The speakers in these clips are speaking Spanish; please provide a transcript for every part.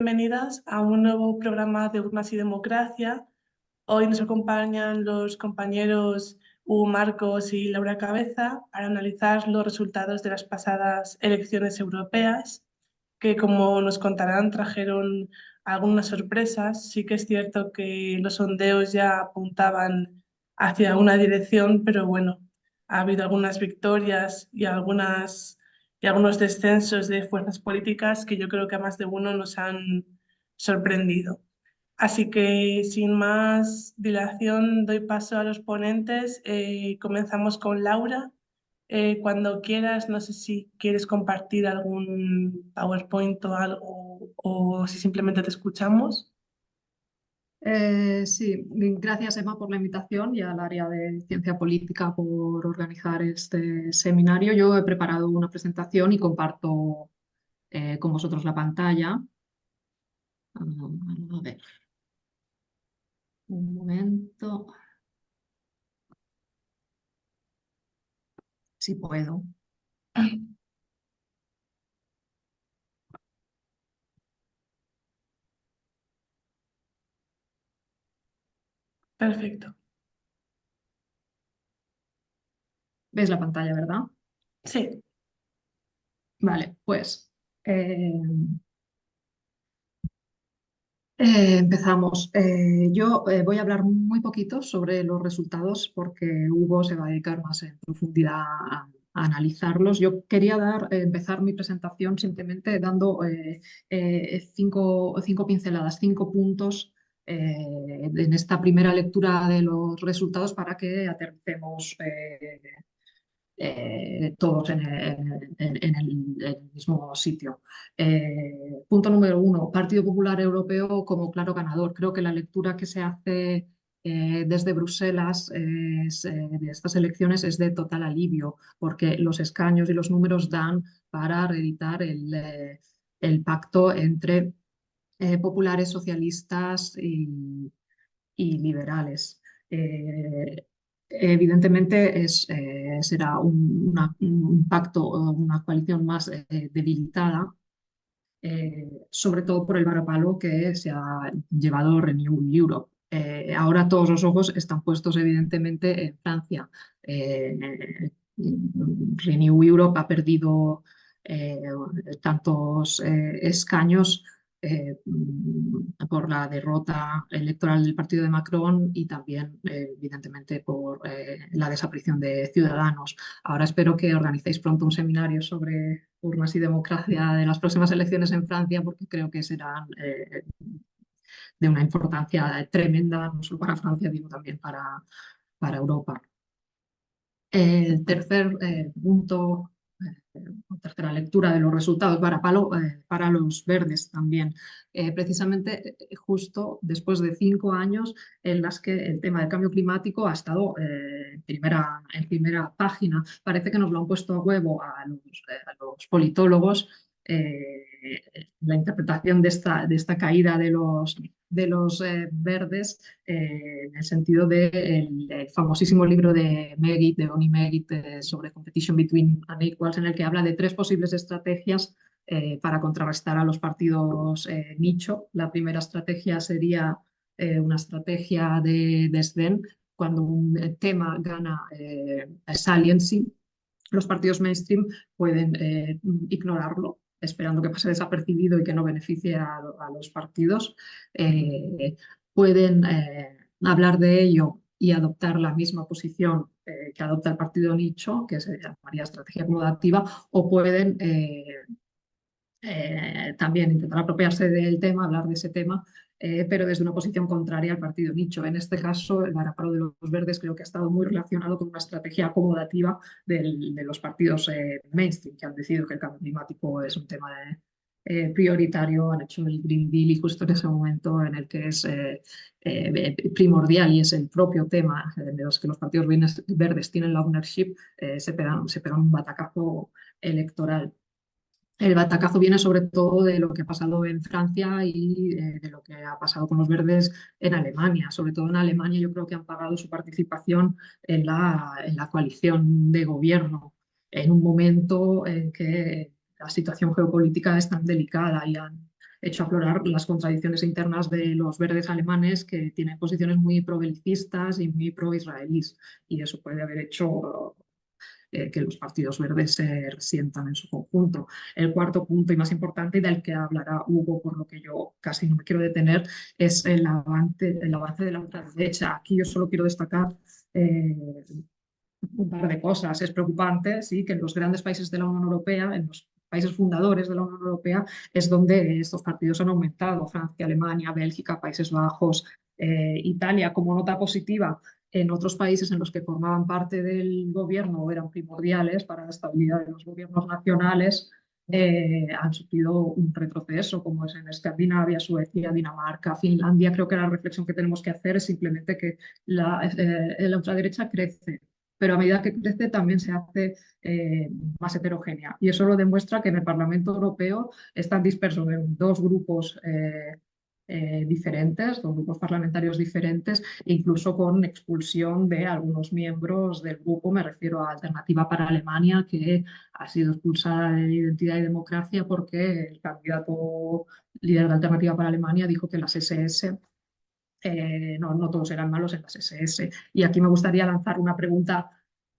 Bienvenidas a un nuevo programa de Urnas y Democracia. Hoy nos acompañan los compañeros Hugo Marcos y Laura Cabeza para analizar los resultados de las pasadas elecciones europeas, que como nos contarán trajeron algunas sorpresas. Sí que es cierto que los sondeos ya apuntaban hacia una dirección, pero bueno, ha habido algunas victorias y algunos descensos de fuerzas políticas que yo creo que a más de uno nos han sorprendido. Así que sin más dilación doy paso a los ponentes. Comenzamos con Laura. Cuando quieras, no sé si quieres compartir algún PowerPoint o algo o si simplemente te escuchamos. Sí, gracias Emma por la invitación y al área de ciencia política por organizar este seminario. Yo he preparado una presentación y comparto con vosotros la pantalla. A ver, un momento, si puedo. Perfecto. ¿Ves la pantalla, verdad? Sí, Vale, pues eh, empezamos. Yo voy a hablar muy poquito sobre los resultados porque Hugo se va a dedicar más en profundidad a analizarlos. Yo quería empezar mi presentación simplemente dando cinco pinceladas, 5 puntos en esta primera lectura de los resultados para que aterricemos todos en el mismo sitio. Punto número 1, Partido Popular Europeo como claro ganador. Creo que la lectura que se hace desde Bruselas de estas elecciones es de total alivio, porque los escaños y los números dan para reeditar el pacto entre populares, socialistas y liberales. Evidentemente será un pacto o una coalición más debilitada, sobre todo por el varapalo que se ha llevado Renew Europe. Ahora todos los ojos están puestos evidentemente en Francia. Renew Europe ha perdido eh, tantos escaños por la derrota electoral del partido de Macron y también, evidentemente, por la desaparición de Ciudadanos. Ahora espero que organicéis pronto un seminario sobre urnas y democracia de las próximas elecciones en Francia, porque creo que serán de una importancia tremenda, no solo para Francia, digo también para Europa. El tercer punto, tercera lectura de los resultados para los verdes también. Precisamente justo después de 5 años en las que el tema del cambio climático ha estado en primera página. Parece que nos lo han puesto a huevo a los politólogos. La interpretación de esta caída de los verdes en el sentido del famosísimo libro de Meggitt, de Bonnie Meggitt, sobre Competition Between Unequals, en el que habla de 3 posibles estrategias para contrarrestar a los partidos nicho. La primera estrategia sería una estrategia de desdén. Cuando un tema gana saliency, los partidos mainstream pueden ignorarlo, esperando que pase desapercibido y que no beneficie a los partidos. Pueden hablar de ello y adoptar la misma posición que adopta el partido nicho, que se llamaría estrategia acomodativa, o pueden también intentar apropiarse del tema, hablar de ese tema, pero desde una posición contraria al partido nicho. En este caso, el varapalo de los verdes creo que ha estado muy relacionado con una estrategia acomodativa de los partidos mainstream, que han decidido que el cambio climático es un tema prioritario, han hecho el Green Deal y justo en ese momento en el que es primordial y es el propio tema de los que los partidos verdes tienen la ownership, se pegan un batacazo electoral. El batacazo viene sobre todo de lo que ha pasado en Francia y de lo que ha pasado con los verdes en Alemania. Sobre todo en Alemania yo creo que han pagado su participación en la coalición de gobierno en un momento en que la situación geopolítica es tan delicada y han hecho aflorar las contradicciones internas de los verdes alemanes, que tienen posiciones muy pro-belicistas y muy pro-israelíes, y eso puede haber hecho que los partidos verdes se resientan en su conjunto. El cuarto punto y más importante, y del que hablará Hugo, por lo que yo casi no me quiero detener, es el avance de la ultraderecha. Aquí yo solo quiero destacar un par de cosas. Es preocupante, sí, que en los grandes países de la Unión Europea, en los países fundadores de la Unión Europea, es donde estos partidos han aumentado: Francia, Alemania, Bélgica, Países Bajos, Italia. Como nota positiva, en otros países en los que formaban parte del gobierno o eran primordiales para la estabilidad de los gobiernos nacionales, han sufrido un retroceso, como es en Escandinavia, Suecia, Dinamarca, Finlandia. Creo que la reflexión que tenemos que hacer es simplemente que la ultraderecha crece, pero a medida que crece también se hace más heterogénea. Y eso lo demuestra que en el Parlamento Europeo están dispersos en dos grupos diferentes, dos grupos parlamentarios diferentes, incluso con expulsión de algunos miembros del grupo. Me refiero a Alternativa para Alemania, que ha sido expulsada de Identidad y Democracia porque el candidato líder de Alternativa para Alemania dijo que las SS no todos eran malos en las SS. Y aquí me gustaría lanzar una pregunta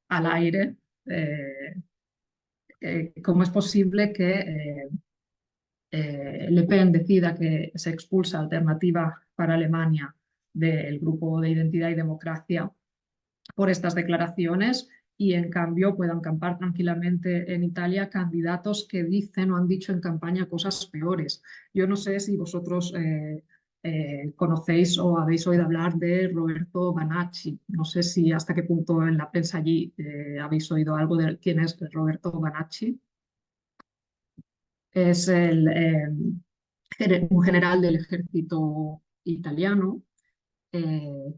al aire. ¿Cómo es posible que Le Pen decida que se expulsa Alternativa para Alemania del grupo de Identidad y Democracia por estas declaraciones, y en cambio puedan campar tranquilamente en Italia candidatos que dicen o han dicho en campaña cosas peores? Yo no sé si vosotros conocéis o habéis oído hablar de Roberto Banacci. No sé si hasta qué punto en la prensa allí habéis oído algo de quién es Roberto Banacci. Es un general del ejército italiano,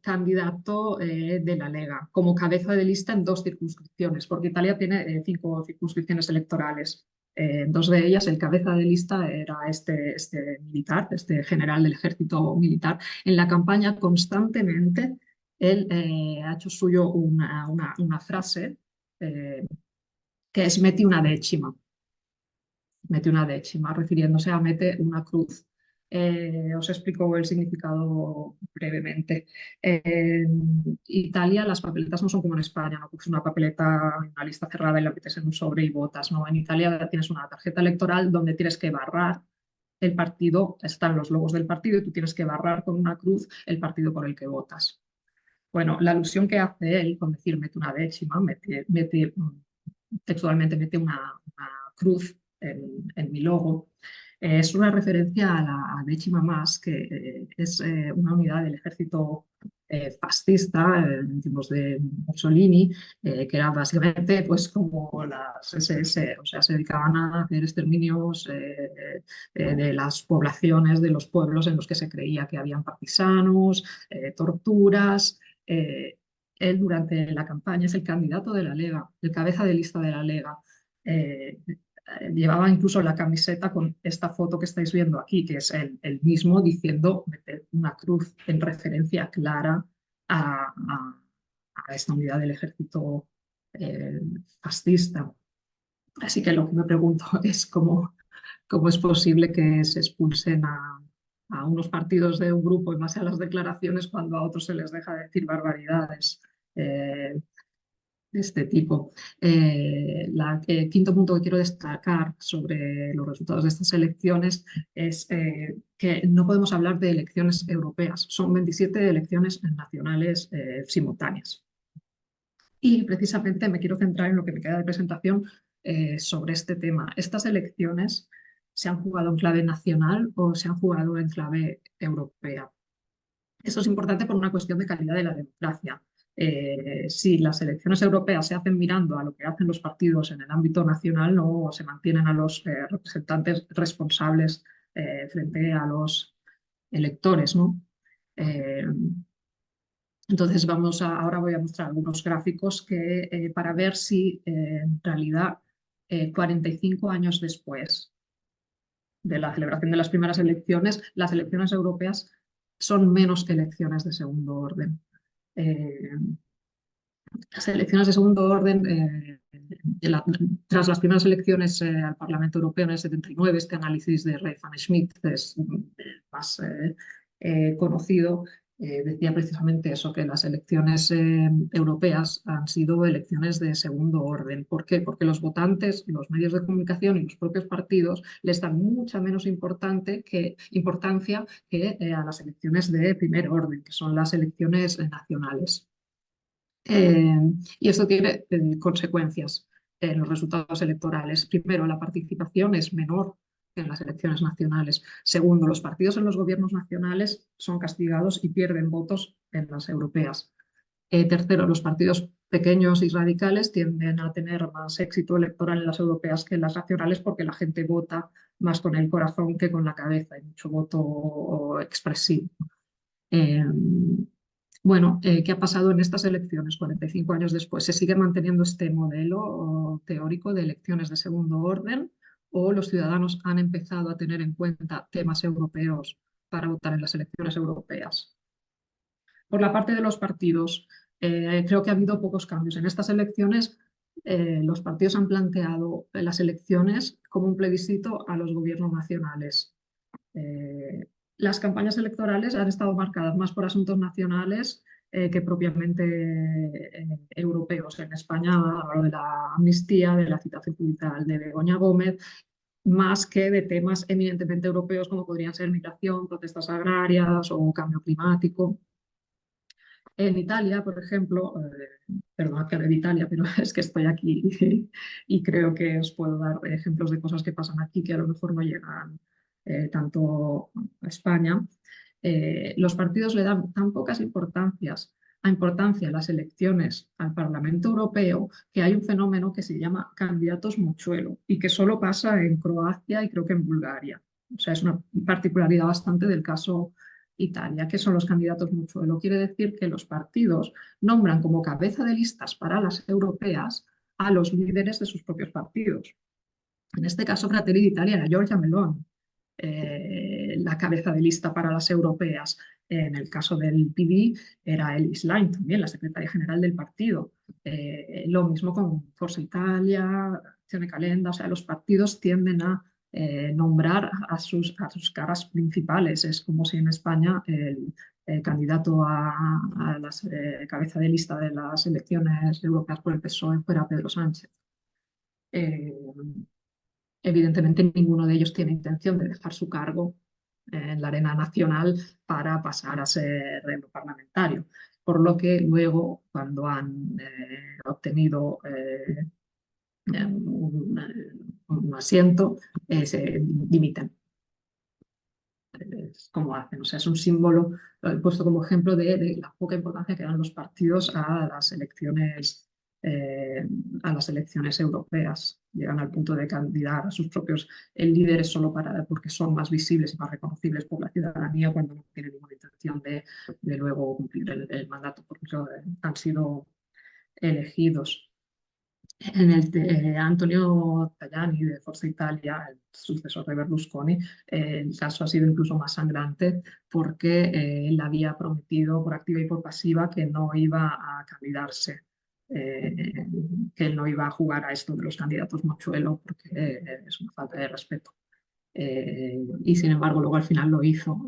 candidato de la Lega, como cabeza de lista en dos circunscripciones, porque Italia tiene 5 circunscripciones electorales. En 2 de ellas el cabeza de lista era este militar, este general del ejército militar. En la campaña constantemente él ha hecho suyo una frase que es mete una décima, refiriéndose a mete una cruz. Os explico el significado brevemente. En Italia las papeletas no son como en España, no coges una papeleta, una lista cerrada y la metes en un sobre y votas. No, en Italia tienes una tarjeta electoral donde tienes que barrar el partido, están los logos del partido y tú tienes que barrar con una cruz el partido por el que votas. Bueno, la alusión que hace él con decir mete una décima, textualmente mete una cruz en mi logo, es una referencia a la décima más, que es una unidad del ejército fascista en tiempos de Mussolini, que era básicamente pues como las SS, o sea, se dedicaban a hacer exterminios de las poblaciones, de los pueblos en los que se creía que habían partisanos, torturas. Él durante la campaña es el candidato de la Lega, el cabeza de lista de la Lega. Llevaba incluso la camiseta con esta foto que estáis viendo aquí, que es el mismo diciendo meter una cruz en referencia clara a esta unidad del ejército fascista. Así que lo que me pregunto es cómo es posible que se expulsen a unos partidos de un grupo en base a las declaraciones cuando a otros se les deja decir barbaridades de este tipo. El quinto punto que quiero destacar sobre los resultados de estas elecciones es que no podemos hablar de elecciones europeas. Son 27 elecciones nacionales simultáneas. Y precisamente me quiero centrar en lo que me queda de presentación sobre este tema. Estas elecciones se han jugado en clave nacional o se han jugado en clave europea. Esto es importante por una cuestión de calidad de la democracia. Si las elecciones europeas se hacen mirando a lo que hacen los partidos en el ámbito nacional, no se mantienen a los representantes responsables frente a los electores, ¿no? Entonces ahora voy a mostrar algunos gráficos para ver si en realidad 45 años después de la celebración de las primeras elecciones, las elecciones europeas son menos que elecciones de segundo orden. Las elecciones de segundo orden, tras las primeras elecciones al Parlamento Europeo en el 79, este análisis de Ray van Schmidt es más conocido, decía precisamente eso, que las elecciones europeas han sido elecciones de segundo orden. ¿Por qué? Porque los votantes, los medios de comunicación y los propios partidos les dan mucha menos importancia que a las elecciones de primer orden, que son las elecciones nacionales. Eh, y esto tiene consecuencias en los resultados electorales. Primero, la participación es menor que en las elecciones nacionales. Segundo, los partidos en los gobiernos nacionales son castigados y pierden votos en las europeas. Tercero, los partidos pequeños y radicales tienden a tener más éxito electoral en las europeas que en las nacionales porque la gente vota más con el corazón que con la cabeza. Hay mucho voto expresivo. Eh, bueno, ¿qué ha pasado en estas elecciones 45 años después? ¿Se sigue manteniendo este modelo teórico de elecciones de segundo orden o los ciudadanos han empezado a tener en cuenta temas europeos para votar en las elecciones europeas? Por la parte de los partidos, creo que ha habido pocos cambios. En estas elecciones, los partidos han planteado las elecciones como un plebiscito a los gobiernos nacionales. Las campañas electorales han estado marcadas más por asuntos nacionales que propiamente europeos. En España, hablo de la amnistía, de la citación judicial de Begoña Gómez, más que de temas eminentemente europeos como podrían ser migración, protestas agrarias o cambio climático. En Italia, por ejemplo, perdón que hable de Italia, pero es que estoy aquí y creo que os puedo dar ejemplos de cosas que pasan aquí que a lo mejor no llegan tanto a España. Los partidos le dan tan pocas importancia a las elecciones al Parlamento Europeo que hay un fenómeno que se llama candidatos mochuelo y que solo pasa en Croacia y creo que en Bulgaria. O sea, es una particularidad bastante del caso Italia, que son los candidatos mochuelo. Quiere decir que los partidos nombran como cabeza de listas para las europeas a los líderes de sus propios partidos. En este caso, Fratelli d'Italia era Giorgia Meloni, la cabeza de lista para las europeas. En el caso del PD era Elly Schlein, también la secretaria general del partido. Lo mismo con Forza Italia, Azione Calenda, o sea, los partidos tienden a nombrar a sus caras principales. Es como si en España el candidato a la cabeza de lista de las elecciones europeas por el PSOE fuera Pedro Sánchez. Evidentemente, ninguno de ellos tiene intención de dejar su cargo en la arena nacional para pasar a ser europarlamentario. Por lo que luego, cuando han obtenido un asiento, se dimiten. Es como hacen, o sea, es un símbolo, lo he puesto como ejemplo de la poca importancia que dan los partidos eh, a las elecciones europeas. Llegan al punto de candidatar a sus propios líderes solo porque son más visibles y más reconocibles por la ciudadanía cuando no tienen ninguna intención de luego cumplir el mandato porque han sido elegidos. En el de Antonio Tajani de Forza Italia, el sucesor de Berlusconi, el caso ha sido incluso más sangrante porque él había prometido por activa y por pasiva que no iba a candidarse, que él no iba a jugar a esto de los candidatos mochuelo porque es una falta de respeto. Y sin embargo luego al final lo hizo,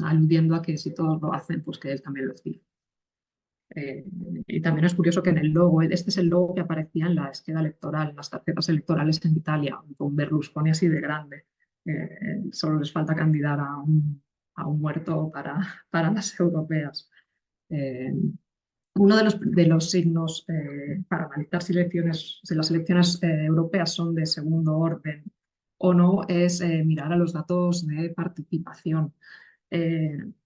aludiendo a que si todos lo hacen, pues que él también lo hacía. Y también es curioso que en el logo, este es el logo que aparecía en la esquela electoral, en las tarjetas electorales en Italia, con Berlusconi así de grande. Solo les falta candidatar a un muerto para las europeas. Uno de los signos para analizar si las elecciones europeas son de segundo orden o no es mirar a los datos de participación.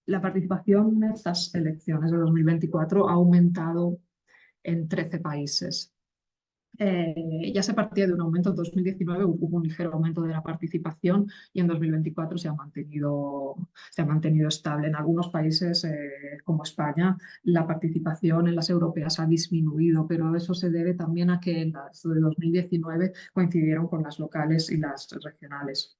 La participación en estas elecciones de 2024 ha aumentado en 13 países. Ya se partía de un aumento en 2019, hubo un ligero aumento de la participación y en 2024 se ha mantenido estable. En algunos países, como España, la participación en las europeas ha disminuido, pero eso se debe también a que las de 2019 coincidieron con las locales y las regionales,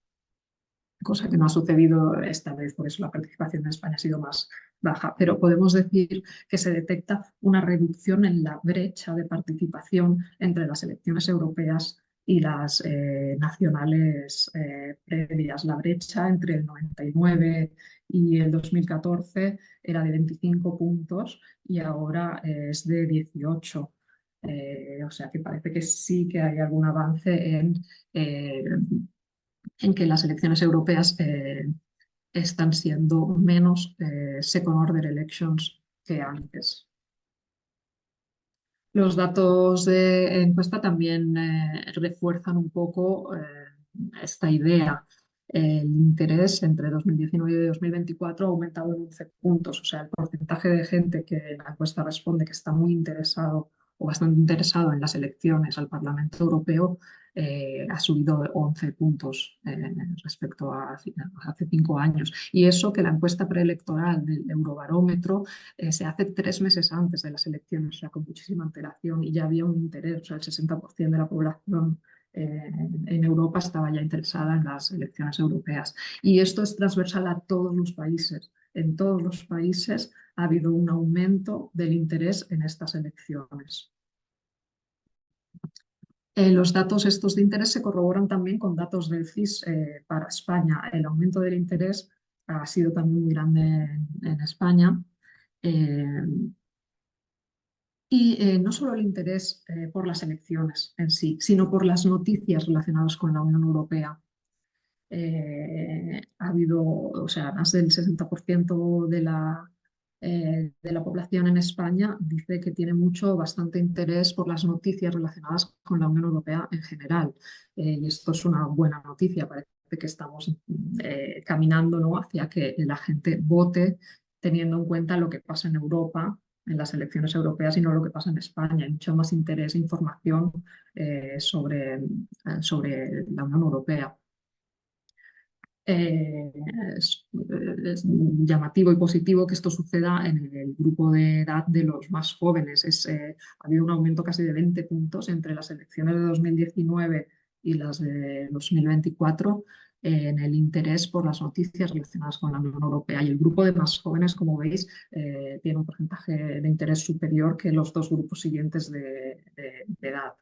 cosa que no ha sucedido esta vez, por eso la participación en España ha sido más baja, pero podemos decir que se detecta una reducción en la brecha de participación entre las elecciones europeas y las nacionales previas. La brecha entre el 99 y el 2014 era de 25 puntos y ahora es de 18. O sea que parece que sí que hay algún avance eh, en que las elecciones europeas están siendo menos second order elections que antes. Los datos de encuesta también refuerzan un poco esta idea. El interés entre 2019 y 2024 ha aumentado en 11 puntos, o sea, el porcentaje de gente que en la encuesta responde que está muy interesado o bastante interesado en las elecciones al Parlamento Europeo ha subido 11 puntos respecto a hace 5 años. Y eso que la encuesta preelectoral del Eurobarómetro se hace 3 meses antes de las elecciones, o sea, con muchísima antelación y ya había un interés, o sea, el 60% de la población en Europa estaba ya interesada en las elecciones europeas. Y esto es transversal a todos los países. En todos los países ha habido un aumento del interés en estas elecciones. Los datos estos de interés se corroboran también con datos del CIS para España. El aumento del interés ha sido también muy grande en España. Eh, y no solo el interés por las elecciones en sí, sino por las noticias relacionadas con la Unión Europea. Ha habido, o sea, más del 60% de la población en España dice que tiene bastante interés por las noticias relacionadas con la Unión Europea en general. Y esto es una buena noticia, parece que estamos caminando, ¿no?, hacia que la gente vote teniendo en cuenta lo que pasa en Europa, en las elecciones europeas y no lo que pasa en España. Hay mucho más interés e información sobre la Unión Europea. Eh, es llamativo y positivo que esto suceda en el grupo de edad de los más jóvenes. Ha habido un aumento casi de 20 puntos entre las elecciones de 2019 y las de 2024 en el interés por las noticias relacionadas con la Unión Europea. Y el grupo de más jóvenes, como veis, tiene un porcentaje de interés superior que los dos grupos siguientes de edad.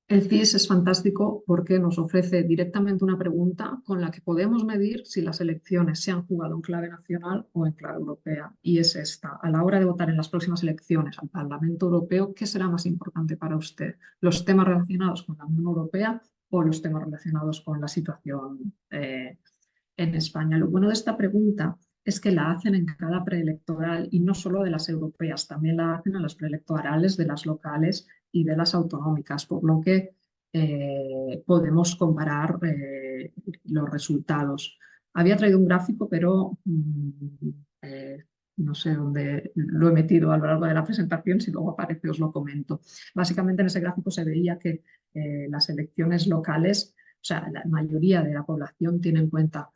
El CIS es fantástico porque nos ofrece directamente una pregunta con la que podemos medir si las elecciones se han jugado en clave nacional o en clave europea. Y es esta: a la hora de votar en las próximas elecciones al Parlamento Europeo, ¿qué será más importante para usted? ¿Los temas relacionados con la Unión Europea o los temas relacionados con la situación en España? Lo bueno de esta pregunta es que la hacen en cada preelectoral y no solo de las europeas, también la hacen en las preelectorales de las locales y de las autonómicas, por lo que podemos comparar los resultados. Había traído un gráfico, pero no sé dónde lo he metido a lo largo de la presentación, si luego aparece os lo comento. Básicamente en ese gráfico se veía que las elecciones locales, o sea, la mayoría de la población tiene en cuenta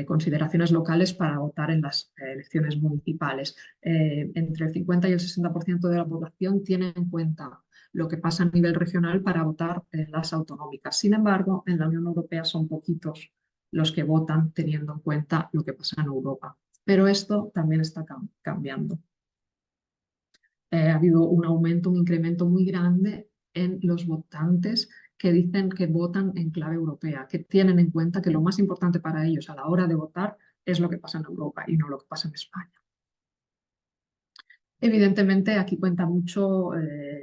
consideraciones locales para votar en las elecciones municipales. Entre el 50 y el 60% de la población tiene en cuenta lo que pasa a nivel regional para votar en las autonómicas. Sin embargo, en la Unión Europea son poquitos los que votan teniendo en cuenta lo que pasa en Europa. Pero esto también está cambiando. Ha habido un aumento, un incremento muy grande en los votantes que dicen que votan en clave europea, que tienen en cuenta que lo más importante para ellos a la hora de votar es lo que pasa en Europa y no lo que pasa en España. Evidentemente, aquí cuenta mucho el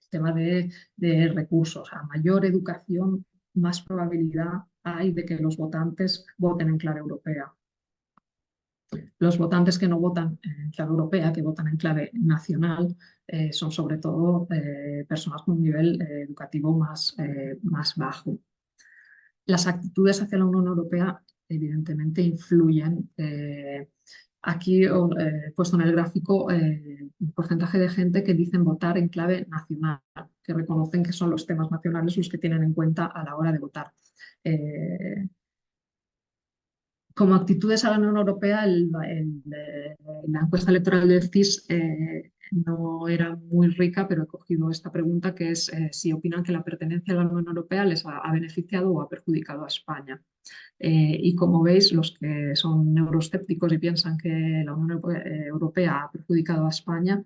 tema de recursos. A mayor educación, más probabilidad hay de que los votantes voten en clave europea. Los votantes que no votan en clave europea, que votan en clave nacional, son sobre todo personas con un nivel educativo más bajo. Las actitudes hacia la Unión Europea evidentemente influyen. Aquí he puesto en el gráfico un porcentaje de gente que dicen votar en clave nacional, que reconocen que son los temas nacionales los que tienen en cuenta a la hora de votar. Como actitudes a la Unión Europea, la encuesta electoral del CIS no era muy rica, pero he cogido esta pregunta que es si opinan que la pertenencia a la Unión Europea les ha beneficiado o ha perjudicado a España. Y como veis, los que son euroescépticos y piensan que la Unión Europea ha perjudicado a España,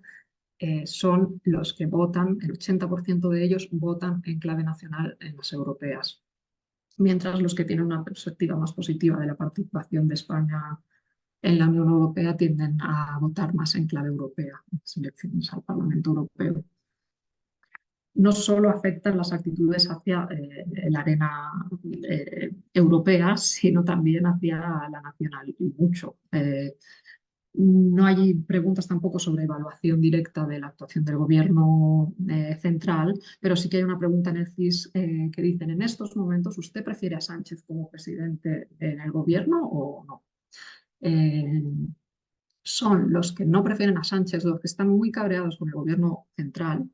son los que votan, el 80% de ellos votan en clave nacional en las europeas, mientras los que tienen una perspectiva más positiva de la participación de España en la Unión Europea tienden a votar más en clave europea, en las elecciones al Parlamento Europeo. No solo afectan las actitudes hacia la arena europea, sino también hacia la nacional, y mucho. No hay preguntas tampoco sobre evaluación directa de la actuación del gobierno central, pero sí que hay una pregunta en el CIS que dicen: en estos momentos, ¿usted prefiere a Sánchez como presidente en el gobierno o no? Son los que no prefieren a Sánchez, los que están muy cabreados con el gobierno central,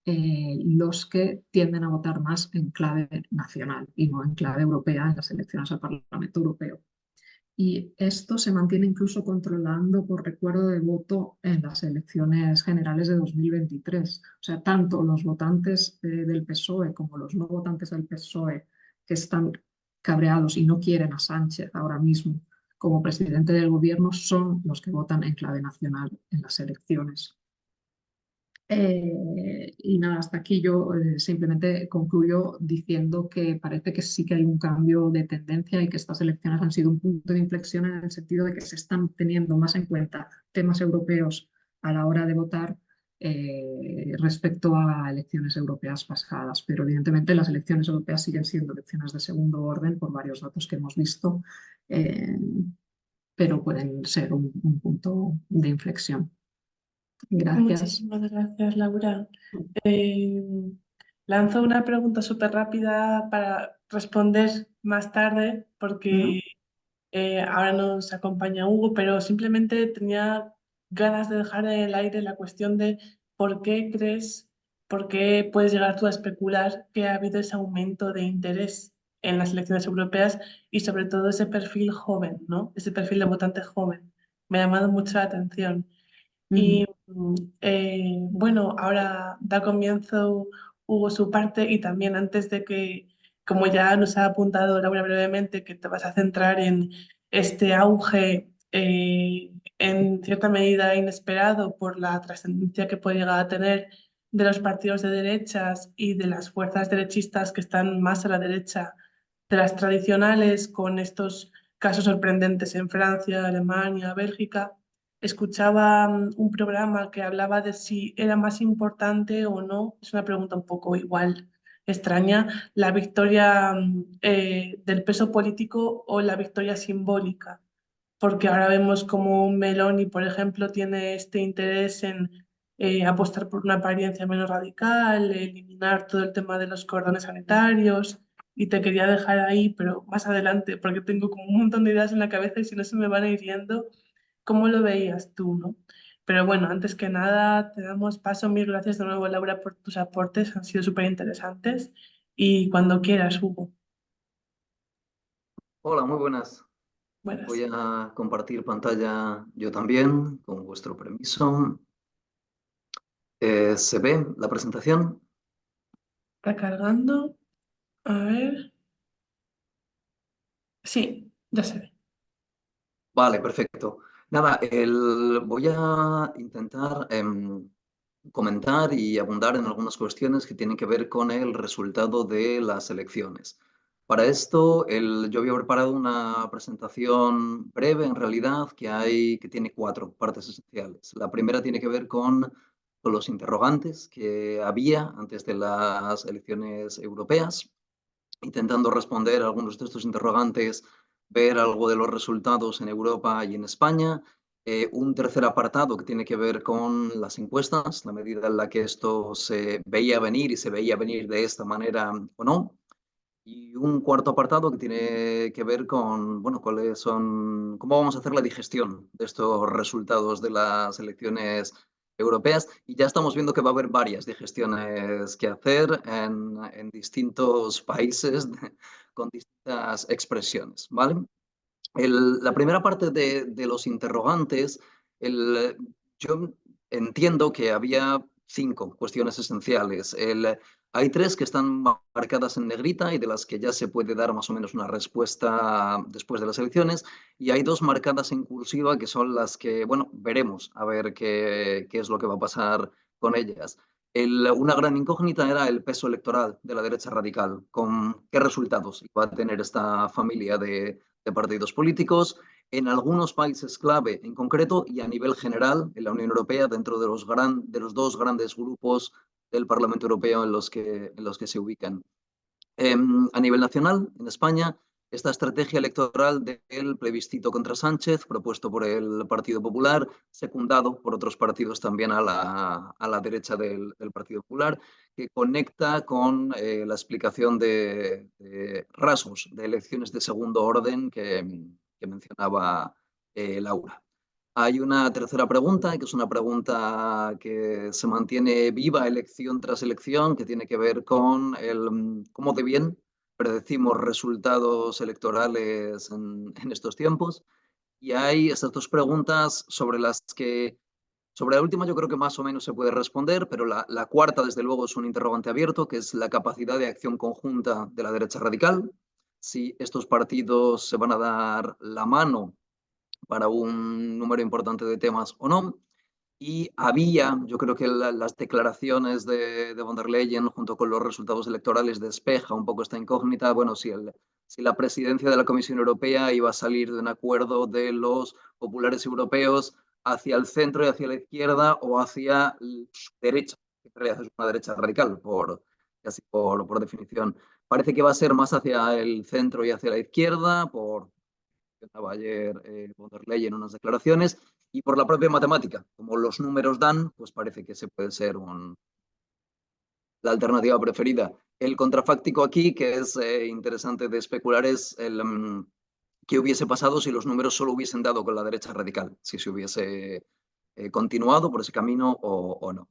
los que tienden a votar más en clave nacional y no en clave europea en las elecciones al Parlamento Europeo. Y esto se mantiene incluso controlando por recuerdo de voto en las elecciones generales de 2023. O sea, tanto los votantes del PSOE como los no votantes del PSOE que están cabreados y no quieren a Sánchez ahora mismo como presidente del gobierno son los que votan en clave nacional en las elecciones. Y nada, hasta aquí yo simplemente concluyo diciendo que parece que sí que hay un cambio de tendencia y que estas elecciones han sido un punto de inflexión en el sentido de que se están teniendo más en cuenta temas europeos a la hora de votar respecto a elecciones europeas pasadas. Pero evidentemente las elecciones europeas siguen siendo elecciones de segundo orden por varios datos que hemos visto, pero pueden ser un punto de inflexión. Gracias. Muchísimas gracias, Laura. Eh, Lanzo una pregunta súper rápida para responder más tarde, Ujú. porque ahora nos acompaña Hugo, pero simplemente tenía ganas de dejar en el aire la cuestión de por qué crees, por qué puedes llegar tú a especular que ha habido ese aumento de interés en las elecciones europeas y sobre todo ese perfil joven, ¿no? Ese perfil de votante joven. Me ha llamado mucho la atención. Ujú. Y bueno, ahora da comienzo Hugo su parte y también antes de que, como ya nos ha apuntado Laura brevemente, que te vas a centrar en este auge en cierta medida inesperado por la trascendencia que puede llegar a tener de los partidos de derechas y de las fuerzas derechistas que están más a la derecha de las tradicionales, con estos casos sorprendentes en Francia, Alemania, Bélgica. Escuchaba un programa que hablaba de si era más importante o no, es una pregunta un poco igual extraña, la victoria del peso político o la victoria simbólica, porque ahora vemos como Meloni, por ejemplo, tiene este interés en apostar por una apariencia menos radical, eliminar todo el tema de los cordones sanitarios. Y te quería dejar ahí, pero más adelante, porque tengo como un montón de ideas en la cabeza y si no se me van a ir yendo. ¿Cómo lo veías tú, no? Pero bueno, antes que nada, te damos paso. Mil gracias de nuevo, Laura, por tus aportes. Han sido súper interesantes. Y cuando quieras, Hugo. Hola, muy buenas. Buenas. Voy a compartir pantalla yo también, con vuestro permiso. ¿Se ve la presentación? Está cargando. A ver. Sí, ya se ve. Vale, perfecto. Nada, voy a intentar comentar y abundar en algunas cuestiones que tienen que ver con el resultado de las elecciones. Para esto, yo había preparado una presentación breve, en realidad, que tiene 4 partes esenciales. La primera tiene que ver con los interrogantes que había antes de las elecciones europeas, intentando responder a algunos de estos interrogantes, ver algo de los resultados en Europa y en España. Un tercer apartado que tiene que ver con las encuestas, la medida en la que esto se veía venir y se veía venir de esta manera o no. Y un cuarto apartado que tiene que ver con, bueno, cómo vamos a hacer la digestión de estos resultados de las elecciones europeas. Y ya estamos viendo que va a haber varias digestiones que hacer en distintos países con distintas expresiones, ¿vale? La primera parte de los interrogantes, yo entiendo que había 5 cuestiones esenciales. Hay 3 que están marcadas en negrita y de las que ya se puede dar más o menos una respuesta después de las elecciones. Y hay 2 marcadas en cursiva que son las que, bueno, veremos a ver qué es lo que va a pasar con ellas. Una gran incógnita era el peso electoral de la derecha radical, con qué resultados va a tener esta familia de partidos políticos en algunos países clave en concreto y a nivel general en la Unión Europea dentro de los 2 grandes grupos del Parlamento Europeo en los que se ubican. A nivel nacional, en España, esta estrategia electoral del plebiscito contra Sánchez, propuesto por el Partido Popular, secundado por otros partidos también a la derecha del Partido Popular, que conecta con la explicación de rasgos de elecciones de segundo orden que mencionaba Laura. Hay una tercera pregunta, que es una pregunta que se mantiene viva elección tras elección, que tiene que ver con cómo de bien predecimos resultados electorales en estos tiempos. Y hay estas 2 preguntas sobre las que, sobre la última yo creo que más o menos se puede responder, pero la cuarta desde luego es un interrogante abierto, que es la capacidad de acción conjunta de la derecha radical. Si estos partidos se van a dar la mano para un número importante de temas o no. Y había, yo creo que las declaraciones de von der Leyen junto con los resultados electorales despeja un poco esta incógnita. Bueno, si la presidencia de la Comisión Europea iba a salir de un acuerdo de los populares europeos hacia el centro y hacia la izquierda o hacia su derecha, que en realidad es una derecha radical, casi por definición. Parece que va a ser más hacia el centro y hacia la izquierda, por mencionaba ayer von der Leyen en unas declaraciones, y por la propia matemática. Como los números dan, pues parece que ese puede ser la alternativa preferida. El contrafáctico aquí, que es interesante de especular, es qué hubiese pasado si los números solo hubiesen dado con la derecha radical, si se hubiese continuado por ese camino o no.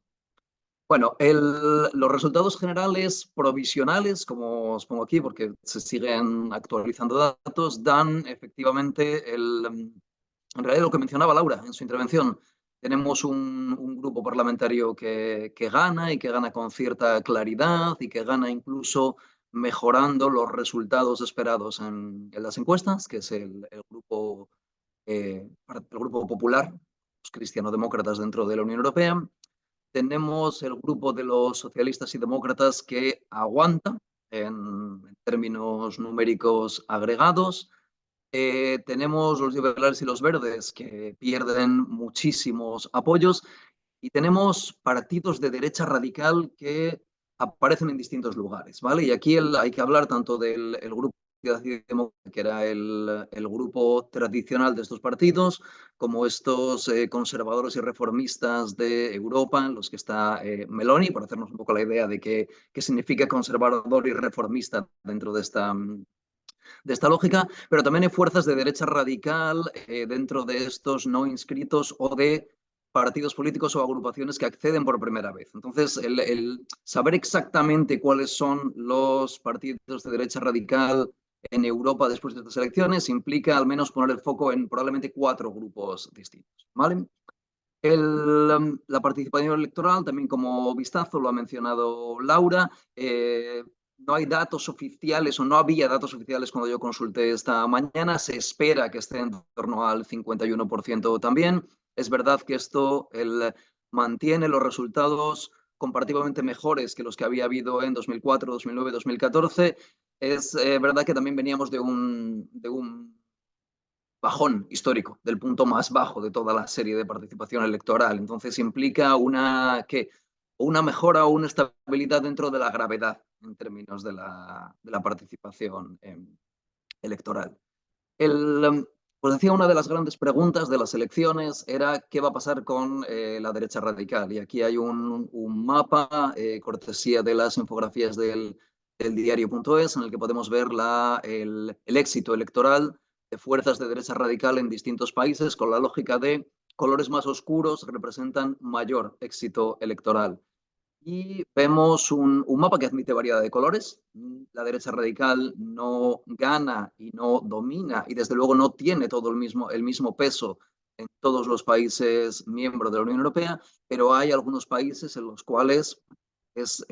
Bueno, los resultados generales provisionales, como os pongo aquí, porque se siguen actualizando datos, dan efectivamente en realidad lo que mencionaba Laura en su intervención. Tenemos un grupo parlamentario que gana y que gana con cierta claridad y que gana incluso mejorando los resultados esperados en las encuestas, que es el grupo popular, los cristianodemócratas dentro de la Unión Europea. Tenemos el grupo de los socialistas y demócratas que aguanta en términos numéricos agregados. Tenemos los liberales y los verdes que pierden muchísimos apoyos y tenemos partidos de derecha radical que aparecen en distintos lugares, ¿vale? Y aquí hay que hablar tanto del grupo que era el grupo tradicional de estos partidos, como estos conservadores y reformistas de Europa, en los que está Meloni, por hacernos un poco la idea de qué significa conservador y reformista dentro de esta lógica, pero también hay fuerzas de derecha radical dentro de estos no inscritos o de partidos políticos o agrupaciones que acceden por primera vez. Entonces, el saber exactamente cuáles son los partidos de derecha radical en Europa después de estas elecciones implica al menos poner el foco en probablemente 4 grupos distintos, ¿vale? La participación electoral, también como vistazo, lo ha mencionado Laura. No hay datos oficiales o no había datos oficiales cuando yo consulté esta mañana. Se espera que esté en torno al 51% también. Es verdad que esto mantiene los resultados comparativamente mejores que los que había habido en 2004, 2009, 2014. Es verdad que también veníamos de un bajón histórico, del punto más bajo de toda la serie de participación electoral. Entonces implica una mejora o una estabilidad dentro de la gravedad en términos de la participación electoral. Pues decía, una de las grandes preguntas de las elecciones era qué va a pasar con la derecha radical. Y aquí hay un mapa, cortesía de las infografías del diario.es, en el que podemos ver el éxito electoral de fuerzas de derecha radical en distintos países, con la lógica de colores más oscuros representan mayor éxito electoral. Y vemos un mapa que admite variedad de colores. La derecha radical no gana y no domina y desde luego no tiene todo el mismo peso en todos los países miembros de la Unión Europea, pero hay algunos países en los cuales es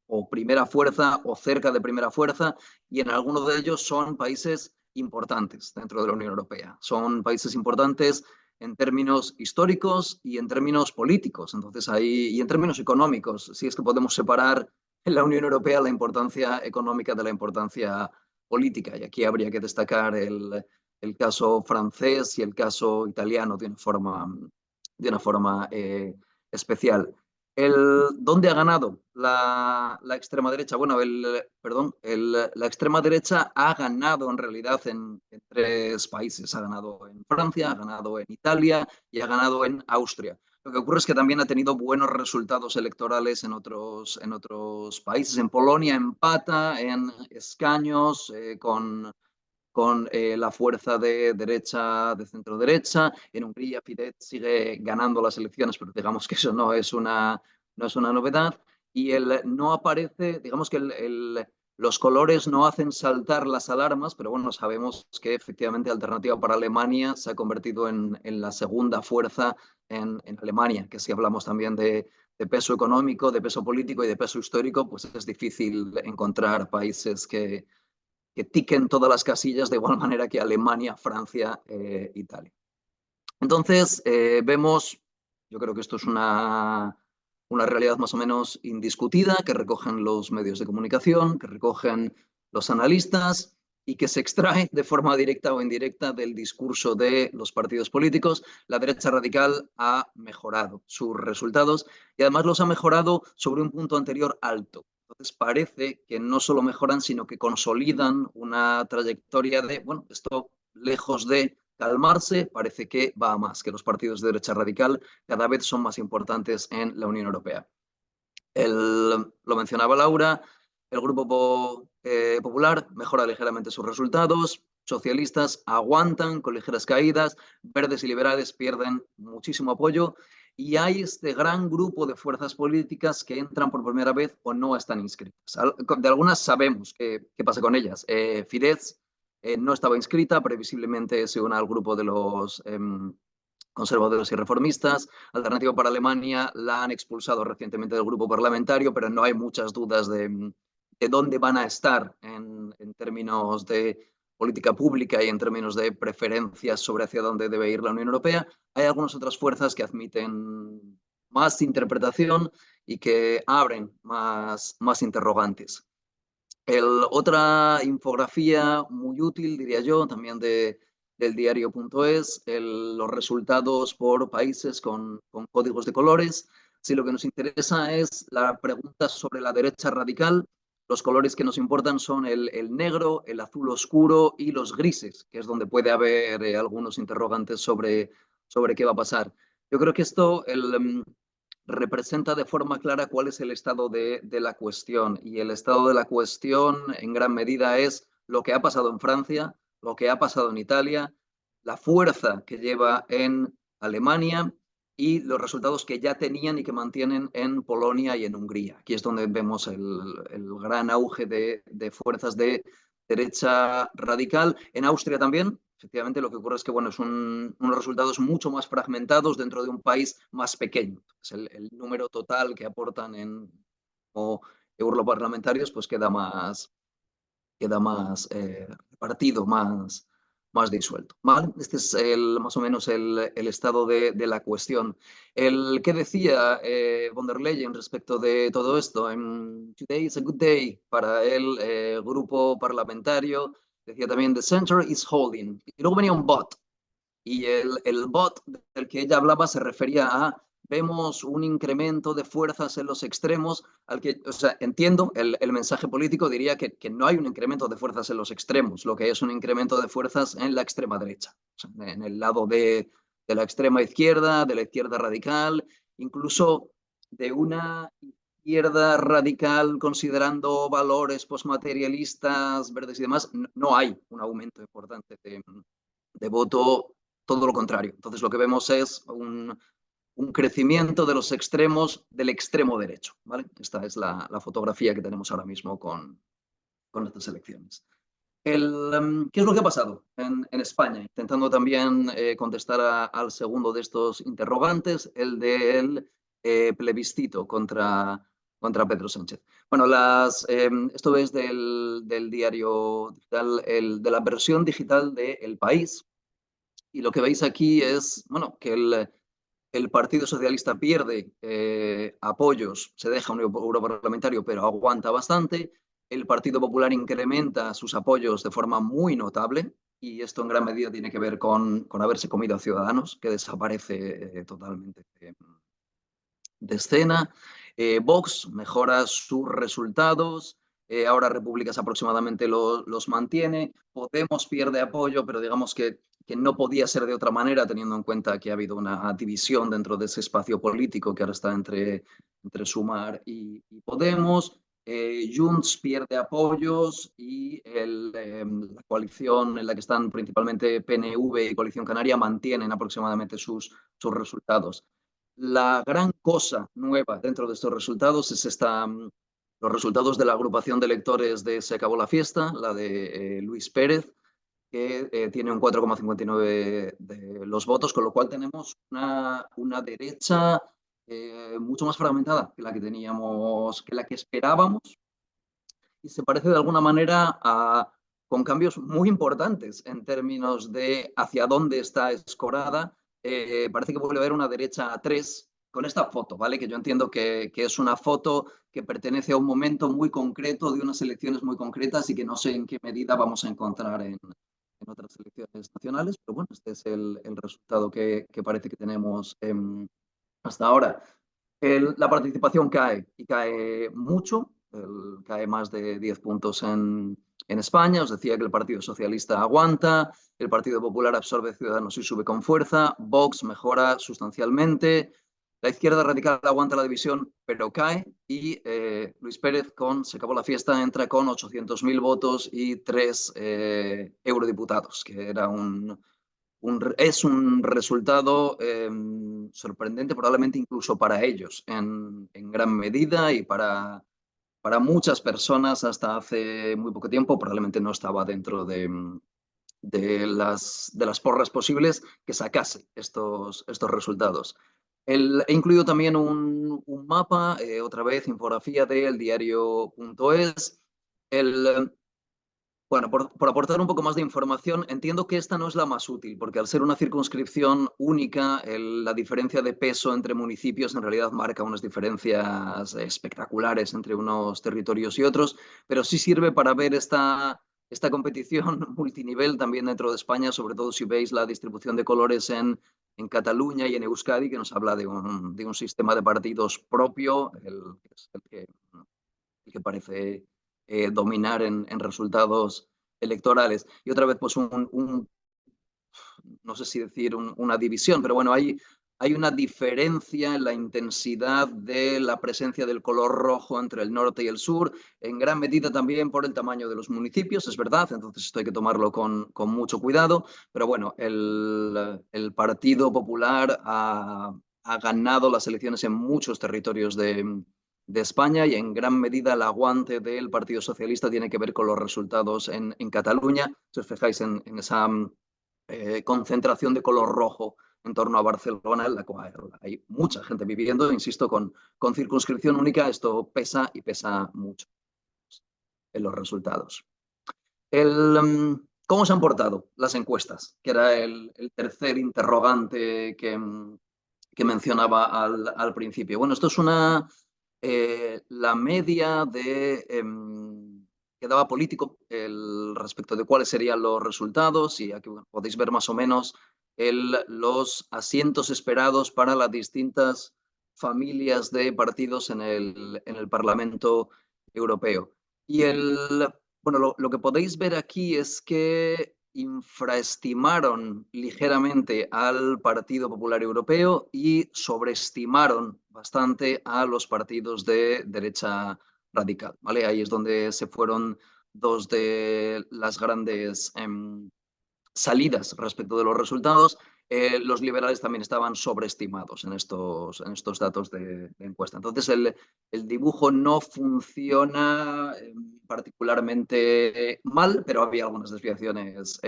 o primera fuerza o cerca de primera fuerza, y en algunos de ellos son países importantes dentro de la Unión Europea. Son países importantes en términos históricos y en términos políticos, entonces y en términos económicos, si es que podemos separar en la Unión Europea la importancia económica de la importancia política, y aquí habría que destacar el caso francés y el caso italiano de una forma especial. ¿Dónde ha ganado la extrema derecha? Bueno, la extrema derecha ha ganado en realidad en 3 países. Ha ganado en Francia, ha ganado en Italia y ha ganado en Austria. Lo que ocurre es que también ha tenido buenos resultados electorales en otros países. En Polonia empata en escaños con la fuerza de derecha, de centro derecha. En Hungría, Fidesz sigue ganando las elecciones, pero digamos que eso no es una novedad. Y no aparece, digamos que los colores no hacen saltar las alarmas, pero bueno, sabemos que efectivamente Alternativa para Alemania se ha convertido en la segunda fuerza en Alemania, que si hablamos también de peso económico, de peso político y de peso histórico, pues es difícil encontrar países que tiquen todas las casillas de igual manera que Alemania, Francia, Italia. Entonces, vemos, yo creo que esto es una realidad más o menos indiscutida, que recogen los medios de comunicación, que recogen los analistas y que se extrae de forma directa o indirecta del discurso de los partidos políticos. La derecha radical ha mejorado sus resultados y además los ha mejorado sobre un punto anterior alto. Entonces parece que no solo mejoran, sino que consolidan una trayectoria de, bueno, esto lejos de calmarse, parece que va a más, que los partidos de derecha radical cada vez son más importantes en la Unión Europea. Lo mencionaba Laura, el Grupo Popular mejora ligeramente sus resultados, socialistas aguantan con ligeras caídas, verdes y liberales pierden muchísimo apoyo, y hay este gran grupo de fuerzas políticas que entran por primera vez o no están inscritas. De algunas sabemos qué pasa con ellas. Fidesz no estaba inscrita, previsiblemente se une al grupo de los conservadores y reformistas. Alternativa para Alemania la han expulsado recientemente del grupo parlamentario, pero no hay muchas dudas de dónde van a estar en términos de política pública y en términos de preferencias sobre hacia dónde debe ir la Unión Europea. Hay algunas otras fuerzas que admiten más interpretación y que abren más interrogantes. Otra infografía muy útil, diría yo, también del diario.es, los resultados por países con códigos de colores. Si lo que nos interesa es la pregunta sobre la derecha radical, los colores que nos importan son el negro, el azul oscuro y los grises, que es donde puede haber algunos interrogantes sobre qué va a pasar. Yo creo que esto representa de forma clara cuál es el estado de la cuestión. Y el estado de la cuestión en gran medida es lo que ha pasado en Francia, lo que ha pasado en Italia, la fuerza que lleva en Alemania y los resultados que ya tenían y que mantienen en Polonia y en Hungría. Aquí es donde vemos el gran auge de fuerzas de derecha radical. En Austria también, efectivamente, lo que ocurre es que bueno, son unos resultados mucho más fragmentados dentro de un país más pequeño. Es el número total que aportan como europarlamentarios pues queda más repartido, más disuelto. ¿Vale? Este es más o menos el estado de la cuestión. ¿Qué decía von der Leyen respecto de todo esto? Today is a good day para el grupo parlamentario. Decía también, the center is holding. Y luego venía un but. Y el bot del que ella hablaba se refería a vemos un incremento de fuerzas en los extremos, o sea, entiendo el mensaje político, diría que no hay un incremento de fuerzas en los extremos, lo que hay es un incremento de fuerzas en la extrema derecha, o sea, en el lado de la extrema izquierda, de la izquierda radical, incluso de una izquierda radical considerando valores postmaterialistas, verdes y demás, no hay un aumento importante de voto, todo lo contrario. Entonces lo que vemos es un crecimiento de los extremos del extremo derecho. ¿Vale? Esta es la fotografía que tenemos ahora mismo con estas elecciones. ¿Qué es lo que ha pasado en España? Intentando también contestar al segundo de estos interrogantes, el del plebiscito contra contra Pedro Sánchez. Bueno, esto es del diario digital, de la versión digital de El País. Y lo que veis aquí es, bueno, que el Partido Socialista pierde apoyos, se deja un europarlamentario, pero aguanta bastante. El Partido Popular incrementa sus apoyos de forma muy notable, y esto en gran medida tiene que ver con haberse comido a Ciudadanos, que desaparece totalmente de escena. Vox mejora sus resultados. Ahora Repúblicas aproximadamente los mantiene. Podemos pierde apoyo, pero digamos que no podía ser de otra manera, teniendo en cuenta que ha habido una división dentro de ese espacio político que ahora está entre Sumar y Podemos. Junts pierde apoyos y la coalición en la que están principalmente PNV y Coalición Canaria mantienen aproximadamente sus resultados. La gran cosa nueva dentro de estos resultados es los resultados de la agrupación de electores de Se Acabó la Fiesta, la de Luis Pérez, que tiene un 4,59 de los votos, con lo cual tenemos una derecha mucho más fragmentada que la que teníamos, que la que esperábamos, y se parece de alguna manera con cambios muy importantes en términos de hacia dónde está escorada. Parece que vuelve a haber una derecha a 3 con esta foto, ¿vale? Que yo entiendo que es una foto que pertenece a un momento muy concreto de unas elecciones muy concretas y que no sé en qué medida vamos a encontrar en otras elecciones nacionales, pero bueno, este es el resultado que parece que tenemos hasta ahora. La participación cae, y cae mucho, cae más de 10 puntos en España. Os decía que el Partido Socialista aguanta, el Partido Popular absorbe Ciudadanos y sube con fuerza, Vox mejora sustancialmente, la izquierda radical aguanta la división, pero cae, y Luis Pérez Se Acabó la Fiesta entra con 800.000 votos y 3 eurodiputados, que era es un resultado sorprendente, probablemente incluso para ellos, en gran medida, y para muchas personas hasta hace muy poco tiempo probablemente no estaba dentro de las porras posibles que sacase estos resultados. He incluido también un mapa, otra vez infografía del diario.es. Bueno, por aportar un poco más de información, entiendo que esta no es la más útil, porque al ser una circunscripción única, la diferencia de peso entre municipios en realidad marca unas diferencias espectaculares entre unos territorios y otros, pero sí sirve para ver esta competición multinivel también dentro de España, sobre todo si veis la distribución de colores en Cataluña y en Euskadi, que nos habla de un sistema de partidos propio, el que parece dominar en resultados electorales. Y otra vez, pues no sé si decir una división, pero bueno, hay una diferencia en la intensidad de la presencia del color rojo entre el norte y el sur, en gran medida también por el tamaño de los municipios, es verdad, entonces esto hay que tomarlo con mucho cuidado, pero bueno, el Partido Popular ha ganado las elecciones en muchos territorios de España, y en gran medida el aguante del Partido Socialista tiene que ver con los resultados en Cataluña. Si os fijáis en esa concentración de color rojo en torno a Barcelona, en la cual hay mucha gente viviendo, insisto, con circunscripción única, esto pesa, y pesa mucho en los resultados. ¿Cómo se han portado las encuestas? Que era el tercer interrogante que mencionaba al principio. Bueno, esto es la media que daba Político respecto de cuáles serían los resultados, y aquí podéis ver más o menos los asientos esperados para las distintas familias de partidos en el Parlamento Europeo. Y bueno, lo que podéis ver aquí es que infraestimaron ligeramente al Partido Popular Europeo y sobreestimaron bastante a los partidos de derecha radical, ¿vale? Ahí es donde se fueron dos de las grandes salidas respecto de los resultados. Los liberales también estaban sobreestimados en estos datos de encuesta. Entonces, el dibujo no funciona particularmente mal, pero había algunas desviaciones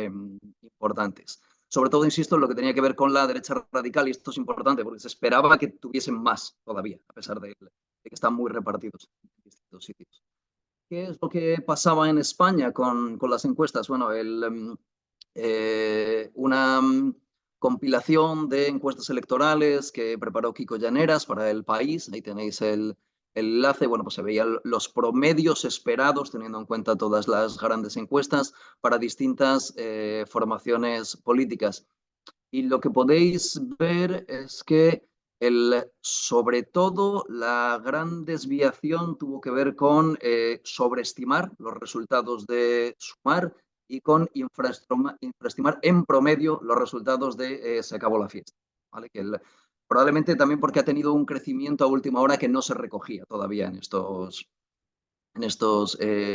importantes. sobre todo, insisto, en lo que tenía que ver con la derecha radical, y esto es importante porque se esperaba que tuviesen más todavía, a pesar de que están muy repartidos en distintos sitios. ¿Qué es lo que pasaba en España con las encuestas? Bueno, una compilación de encuestas electorales que preparó Kiko Llaneras para El País. Ahí tenéis el enlace. Bueno, pues se veían los promedios esperados, teniendo en cuenta todas las grandes encuestas, para distintas formaciones políticas. Y lo que podéis ver es que sobre todo la gran desviación tuvo que ver con sobreestimar los resultados de Sumar y con infraestimar en promedio los resultados de Se acabó la fiesta. ¿Vale? Probablemente también porque ha tenido un crecimiento a última hora que no se recogía todavía en estos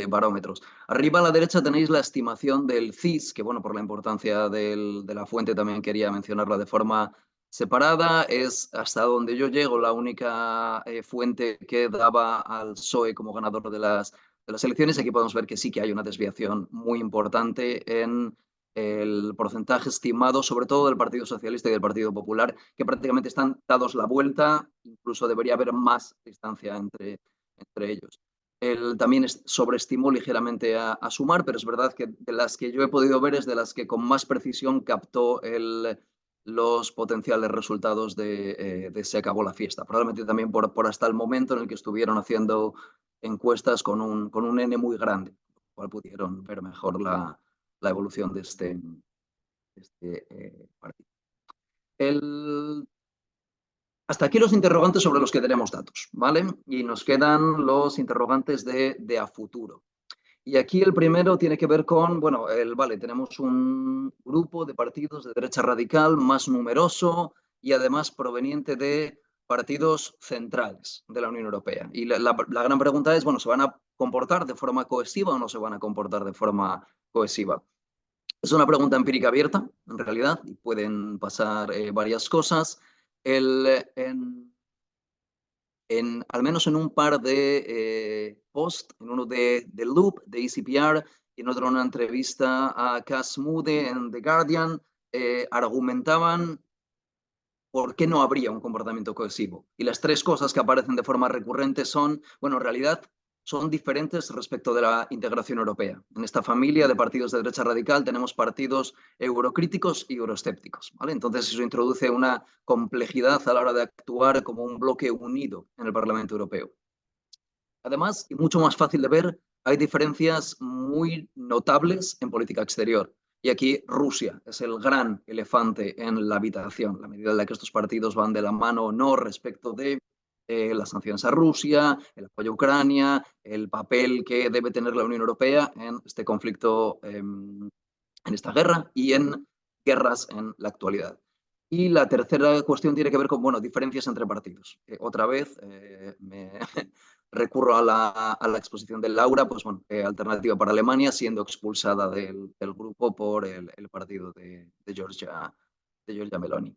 barómetros. Arriba a la derecha tenéis la estimación del CIS, que bueno, por la importancia de la fuente también quería mencionarla de forma separada. Es, hasta donde yo llego, la única fuente que daba al PSOE como ganador de las elecciones. Aquí podemos ver que sí que hay una desviación muy importante en el porcentaje estimado, sobre todo del Partido Socialista y del Partido Popular, que prácticamente están dados la vuelta. Incluso debería haber más distancia entre ellos. Él también sobreestimó ligeramente a Sumar, pero es verdad que de las que yo he podido ver es de las que con más precisión captó los potenciales resultados de Se acabó la fiesta. Probablemente también por hasta el momento en el que estuvieron haciendo encuestas con un N muy grande, con lo cual pudieron ver mejor la evolución de este partido. Hasta aquí los interrogantes sobre los que tenemos datos, ¿vale? Y nos quedan los interrogantes de a futuro. Y aquí el primero tiene que ver con, bueno, vale, tenemos un grupo de partidos de derecha radical más numeroso y además proveniente de partidos centrales de la Unión Europea. Y la gran pregunta es, bueno, ¿se van a comportar de forma cohesiva o no se van a comportar de forma cohesiva? Es una pregunta empírica abierta, en realidad, y pueden pasar varias cosas. Al menos en un par de posts, en uno de Loop, de ECPR, y en otro en una entrevista a Cass Moody en The Guardian, argumentaban por qué no habría un comportamiento cohesivo. Y las tres cosas que aparecen de forma recurrente son, bueno, en realidad son diferentes respecto de la integración europea. En esta familia de partidos de derecha radical tenemos partidos eurocríticos y euroescépticos, ¿vale? Entonces eso introduce una complejidad a la hora de actuar como un bloque unido en el Parlamento Europeo. Además, y mucho más fácil de ver, hay diferencias muy notables en política exterior. Y aquí Rusia es el gran elefante en la habitación, la medida en la que estos partidos van de la mano o no respecto de las sanciones a Rusia, el apoyo a Ucrania, el papel que debe tener la Unión Europea en este conflicto, en esta guerra y en guerras en la actualidad. Y la tercera cuestión tiene que ver con, bueno, diferencias entre partidos. Otra vez me recurro a la exposición de Laura, pues bueno, Alternativa para Alemania, siendo expulsada del grupo por el partido de Giorgia Meloni.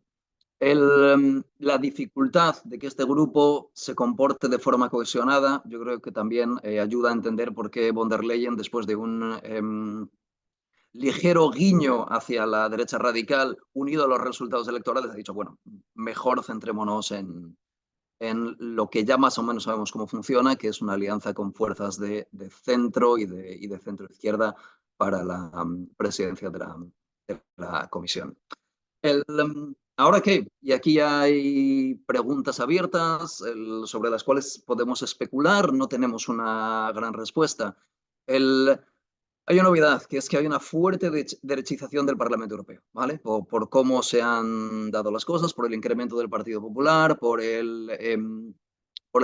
La dificultad de que este grupo se comporte de forma cohesionada, yo creo que también ayuda a entender por qué von der Leyen, después de un ligero guiño hacia la derecha radical, unido a los resultados electorales, ha dicho, bueno, mejor centrémonos en lo que ya más o menos sabemos cómo funciona, que es una alianza con fuerzas de centro y de centro-izquierda para la presidencia de la comisión. ¿Ahora qué? Y aquí hay preguntas abiertas sobre las cuales podemos especular, no tenemos una gran respuesta. Hay una novedad, que es que hay una fuerte derechización del Parlamento Europeo, ¿vale? Por cómo se han dado las cosas, por el incremento del Partido Popular, por el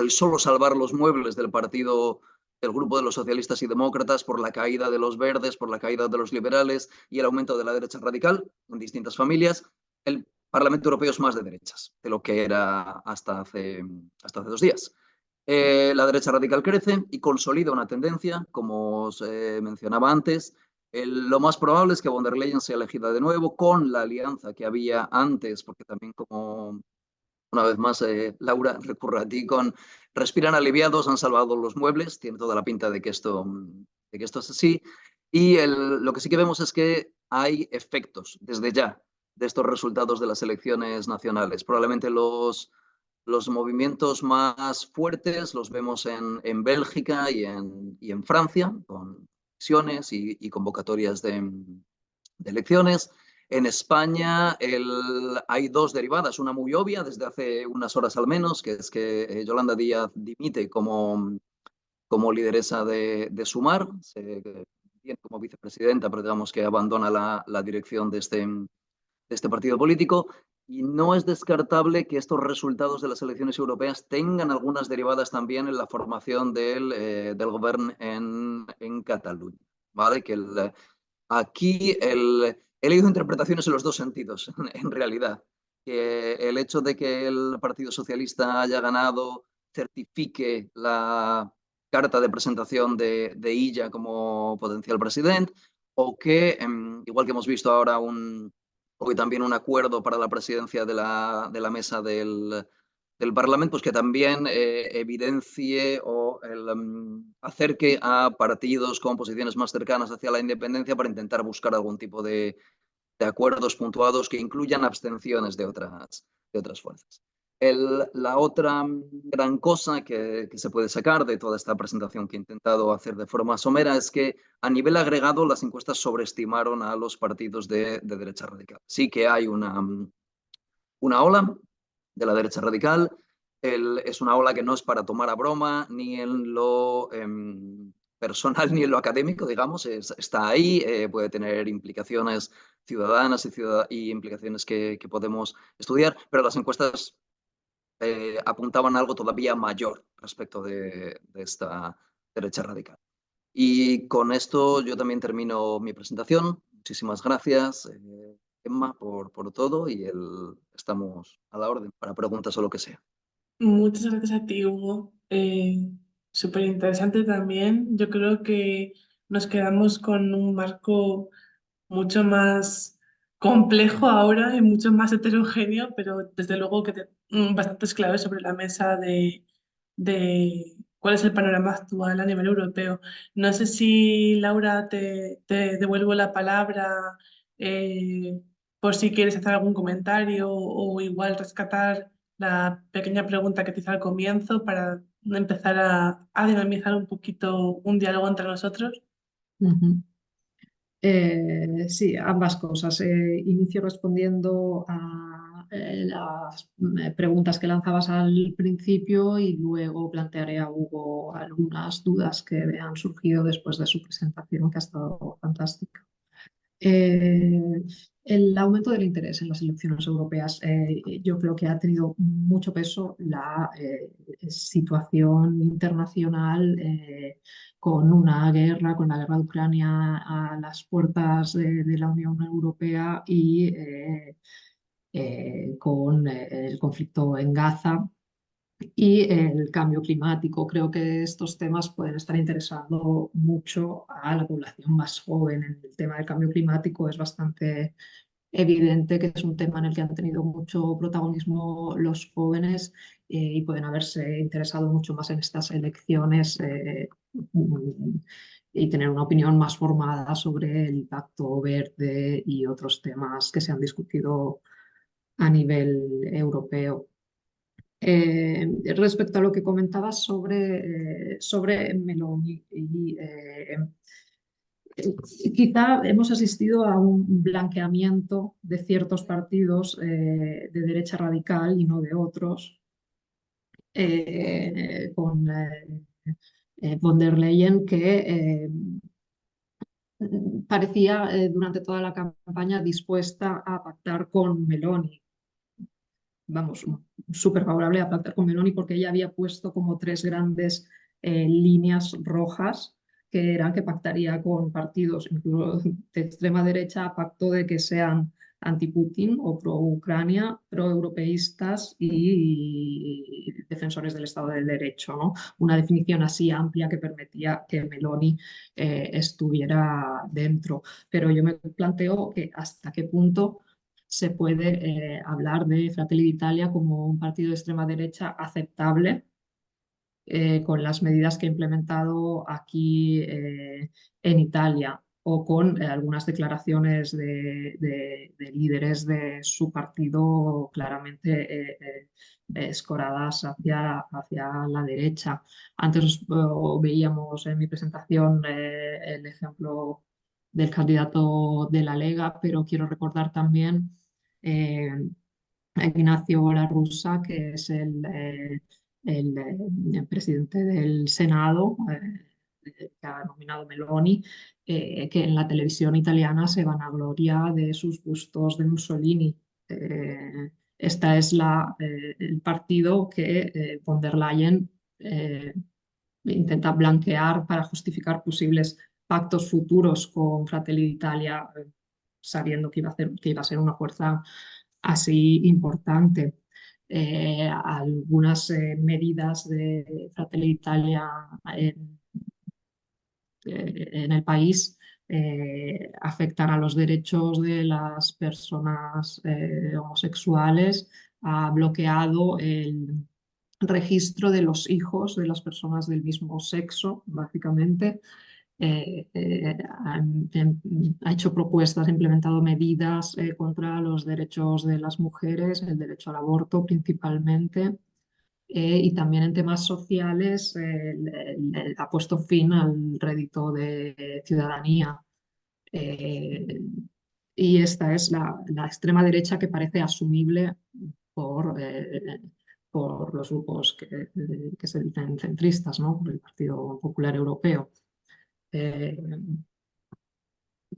solo salvar los muebles del grupo de los socialistas y demócratas, por la caída de los verdes, por la caída de los liberales y el aumento de la derecha radical en distintas familias. El Parlamento Europeo es más de derechas de lo que era hasta hace 2 días. La derecha radical crece y consolida una tendencia, como os mencionaba antes. Lo más probable es que von der Leyen sea elegida de nuevo con la alianza que había antes, porque también, como una vez más, Laura, recurro a ti con respiran aliviados, han salvado los muebles, tiene toda la pinta de que esto es así. Y lo que sí que vemos es que hay efectos desde ya estos resultados de las elecciones nacionales. Probablemente los movimientos más fuertes los vemos en Bélgica y en Francia, con elecciones y convocatorias de elecciones. En España hay dos derivadas, una muy obvia desde hace unas horas al menos, que es que Yolanda Díaz dimite como lideresa de Sumar, viene como vicepresidenta, pero digamos que abandona la dirección de este partido político, y no es descartable que estos resultados de las elecciones europeas tengan algunas derivadas también en la formación del gobierno en Cataluña, ¿vale? Aquí he leído interpretaciones en los dos sentidos, en realidad. Que el hecho de que el Partido Socialista haya ganado certifique la carta de presentación de Illa como potencial presidente, o que, igual que hemos visto ahora, hoy también un acuerdo para la presidencia de la mesa del Parlamento, pues que también evidencie o acerque a partidos con posiciones más cercanas hacia la independencia para intentar buscar algún tipo de acuerdos puntuados que incluyan abstenciones de otras fuerzas. La otra gran cosa que se puede sacar de toda esta presentación que he intentado hacer de forma somera es que a nivel agregado las encuestas sobreestimaron a los partidos de derecha radical. Sí que hay una ola de la derecha radical. Es una ola que no es para tomar a broma ni en lo personal ni en lo académico, digamos. Está ahí, puede tener implicaciones ciudadanas y implicaciones que podemos estudiar, pero las encuestas apuntaban a algo todavía mayor respecto de esta derecha radical. Y con esto yo también termino mi presentación. Muchísimas gracias, Emma, por todo, y estamos a la orden para preguntas o lo que sea. Muchas gracias a ti, Hugo. Súper interesante también. Yo creo que nos quedamos con un marco mucho más complejo ahora y mucho más heterogéneo, pero desde luego que bastantes claves sobre la mesa de cuál es el panorama actual a nivel europeo. No sé si, Laura, te devuelvo la palabra eh, por si quieres hacer algún comentario o igual rescatar la pequeña pregunta que te hice al comienzo para empezar a dinamizar un poquito un diálogo entre nosotros. Ujú. Sí, ambas cosas. Inicio respondiendo a las preguntas que lanzabas al principio y luego plantearé a Hugo algunas dudas que me han surgido después de su presentación, que ha estado fantástica. Eh, el aumento del interés en las elecciones europeas, yo creo que ha tenido mucho peso la situación internacional, con una guerra, con la guerra de Ucrania a las puertas de la Unión Europea y con el conflicto en Gaza y el cambio climático. Creo que estos temas pueden estar interesando mucho a la población más joven. En el tema del cambio climático es bastante evidente que es un tema en el que han tenido mucho protagonismo los jóvenes, y pueden haberse interesado mucho más en estas elecciones, y tener una opinión más formada sobre el Pacto Verde y otros temas que se han discutido a nivel europeo. Respecto a lo que comentabas sobre Meloni, quizá hemos asistido a un blanqueamiento de ciertos partidos de derecha radical y no de otros, con von der Leyen, que parecía durante toda la campaña dispuesta a pactar con Meloni. Vamos, súper favorable a pactar con Meloni, porque ella había puesto como tres grandes líneas rojas, que eran que pactaría con partidos incluso de extrema derecha, a pacto de que sean anti-Putin o pro-Ucrania, pro-europeístas y defensores del Estado del Derecho, ¿no? Una definición así amplia que permitía que Meloni estuviera dentro. Pero yo me planteo que hasta qué punto se puede hablar de Fratelli d'Italia como un partido de extrema derecha aceptable, con las medidas que ha implementado aquí en Italia, o con algunas declaraciones de líderes de su partido claramente escoradas hacia la derecha. Antes veíamos en mi presentación el ejemplo del candidato de la Lega, pero quiero recordar también eh, a Ignacio Larussa, que es el presidente del Senado, que ha nominado Meloni, que en la televisión italiana se vanagloria de sus bustos de Mussolini. Esta es el partido que von der Leyen intenta blanquear para justificar posibles pactos futuros con Fratelli d'Italia, sabiendo que iba a ser una fuerza así importante. Algunas medidas de Fratelli d'Italia en el país afectan a los derechos de las personas homosexuales, ha bloqueado el registro de los hijos de las personas del mismo sexo, básicamente. Ha hecho propuestas, ha implementado medidas contra los derechos de las mujeres, el derecho al aborto principalmente, y también en temas sociales ha puesto fin al rédito de ciudadanía. Y esta es la extrema derecha que parece asumible por los grupos que se dicen centristas, ¿no? Por el Partido Popular Europeo. Eh,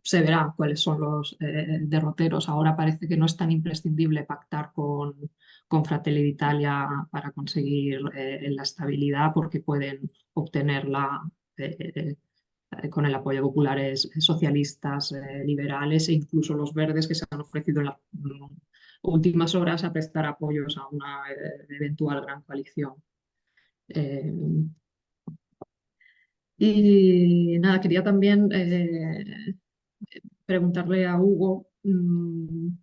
Se verá cuáles son los derroteros. Ahora parece que no es tan imprescindible pactar con Fratelli d'Italia para conseguir la estabilidad, porque pueden obtenerla con el apoyo de populares, socialistas, liberales e incluso los verdes, que se han ofrecido en las últimas horas a prestar apoyos a una eventual gran coalición. Y nada, quería también preguntarle a Hugo el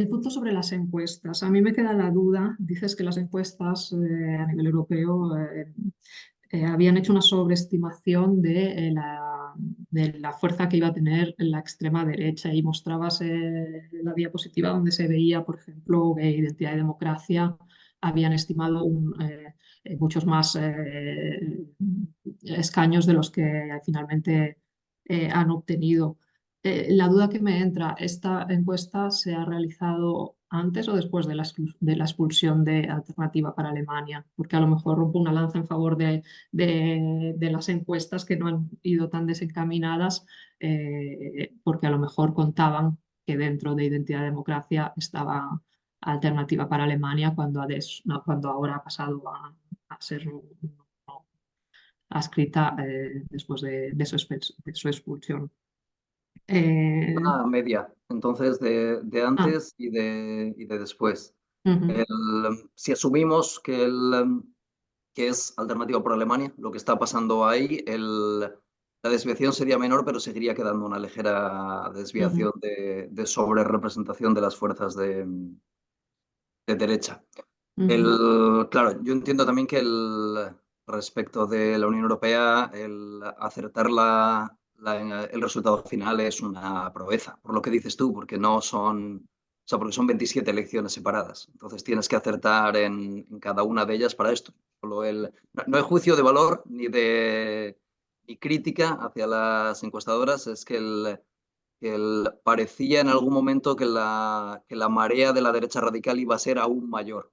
punto sobre las encuestas. A mí me queda la duda, dices que las encuestas a nivel europeo habían hecho una sobreestimación de la fuerza que iba a tener la extrema derecha, y mostrabas la diapositiva donde se veía, por ejemplo, que Identidad y Democracia habían estimado muchos más escaños de los que finalmente han obtenido. La duda que me entra, ¿esta encuesta se ha realizado antes o después de la expulsión de Alternativa para Alemania? Porque a lo mejor rompo una lanza en favor de las encuestas que no han ido tan desencaminadas, porque a lo mejor contaban que dentro de Identidad y Democracia estaba Alternativa para Alemania, cuando ahora ha pasado a ser adscrita después de su expulsión. Una media, entonces, de Ah, antes y de después. ujú, Si asumimos que es Alternativa por Alemania, lo que está pasando ahí, la desviación sería menor, pero seguiría quedando una ligera ujú, desviación de sobrerepresentación de las fuerzas de derecha. ujú, Claro, yo entiendo también que respecto de la Unión Europea, el acertar el resultado final es una proeza, por lo que dices tú, porque no son, o sea, porque son 27 elecciones separadas. Entonces tienes que acertar en cada una de ellas para esto. No hay juicio de valor ni crítica hacia las encuestadoras, es que parecía en algún momento que la marea de la derecha radical iba a ser aún mayor.